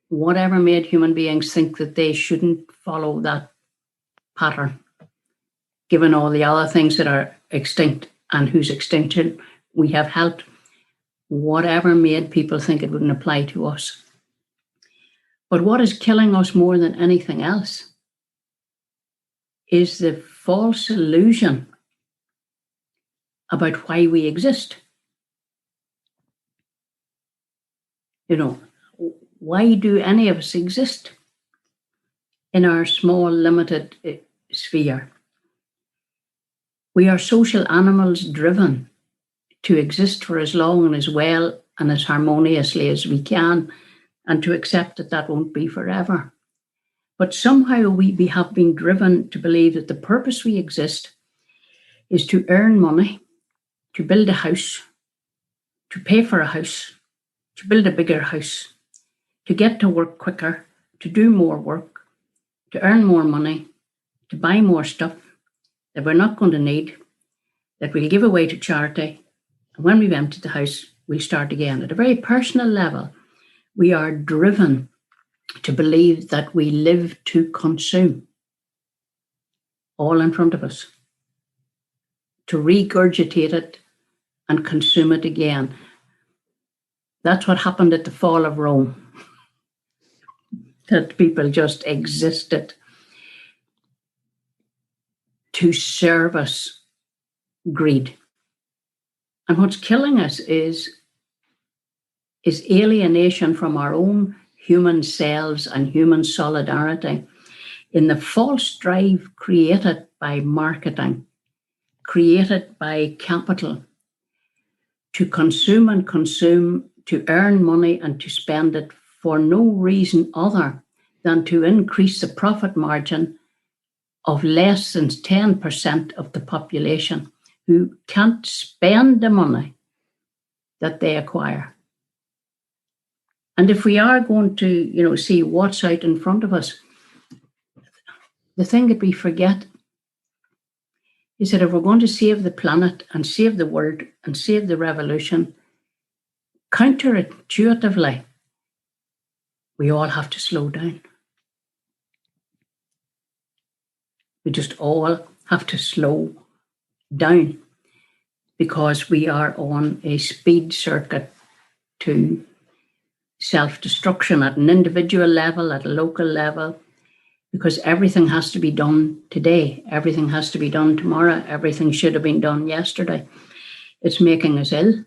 Whatever made human beings think that they shouldn't follow that pattern, given all the other things that are extinct and whose extinction we have helped, whatever made people think it wouldn't apply to us. But what is killing us more than anything else is the false illusion about why we exist. You know, why do any of us exist in our small, limited sphere? We are social animals driven to exist for as long and as well and as harmoniously as we can, and to accept that that won't be forever. But somehow we have been driven to believe that the purpose we exist is to earn money, to build a house, to pay for a house, to build a bigger house, to get to work quicker, to do more work, to earn more money, to buy more stuff that we're not going to need, that we'll give away to charity. And when we've emptied the house, we'll start again. At a very personal level, we are driven to believe that we live to consume, all in front of us, to regurgitate it and consume it again. That's what happened at the fall of Rome, that people just existed to service greed. And what's killing us is alienation from our own human selves and human solidarity in the false drive created by marketing, created by capital, to consume and consume, to earn money and to spend it for no reason other than to increase the profit margin of less than 10% of the population who can't spend the money that they acquire. And if we are going to, see what's out in front of us, the thing that we forget is that if we're going to save the planet and save the world and save the revolution, counterintuitively, we all have to slow down. We just all have to slow down because we are on a speed circuit to self-destruction at an individual level, at a local level, because everything has to be done today. Everything has to be done tomorrow. Everything should have been done yesterday. It's making us ill.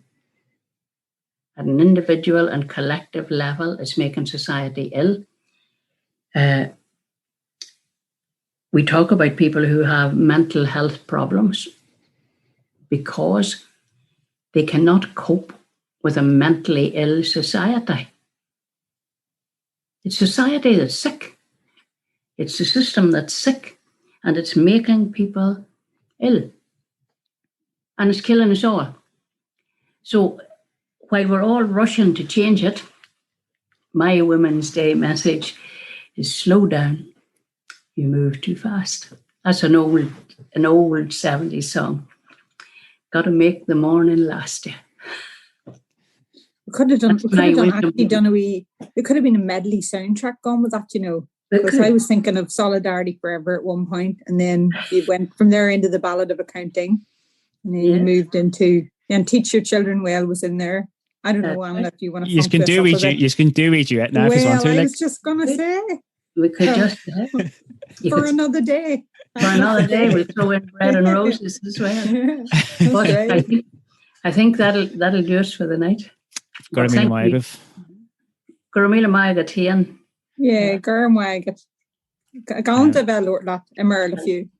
At an individual and collective level, it's making society ill. We talk about people who have mental health problems because they cannot cope with a mentally ill society. It's society that's sick. It's the system that's sick, and it's making people ill. And it's killing us all. So while we're all rushing to change it, my Women's Day message is slow down. You move too fast. That's an old 70s song. Got to make the morning last you. We could have been a medley soundtrack gone with that, Because I was thinking of Solidarity Forever at one point, and then you went from there into the Ballad of Accounting, and then you moved into and Teach Your Children Well was in there. I don't know, Anna, if you want to. You can do a duet now. Well, I was just going to say we could just for another day. For another day, we'll throw in Bread and Roses as well. But right. I think that'll do us for the night. Gormila Maigat Hian. Yeah, Gormwagat. Ganta Velorlat, Emerl a few.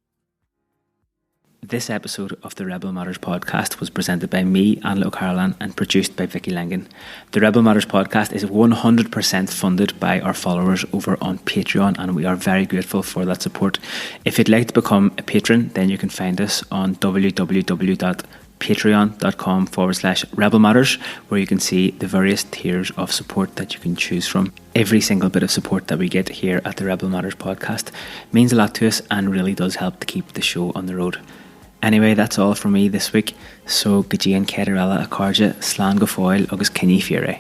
This episode of the Rebel Matters podcast was presented by me, Anna O'Carolan, and produced by Vicky Langan. The Rebel Matters podcast is 100% funded by our followers over on Patreon, and we are very grateful for that support. If you'd like to become a patron, then you can find us on www.patreon.com/Rebel Matters, where you can see the various tiers of support that you can choose from. Every single bit of support that we get here at the Rebel Matters podcast means a lot to us and really does help to keep the show on the road. Anyway, that's all from me this week. So, Gajian Kedarella Akarja, Slan Gafoil, Agus Kenny Fury.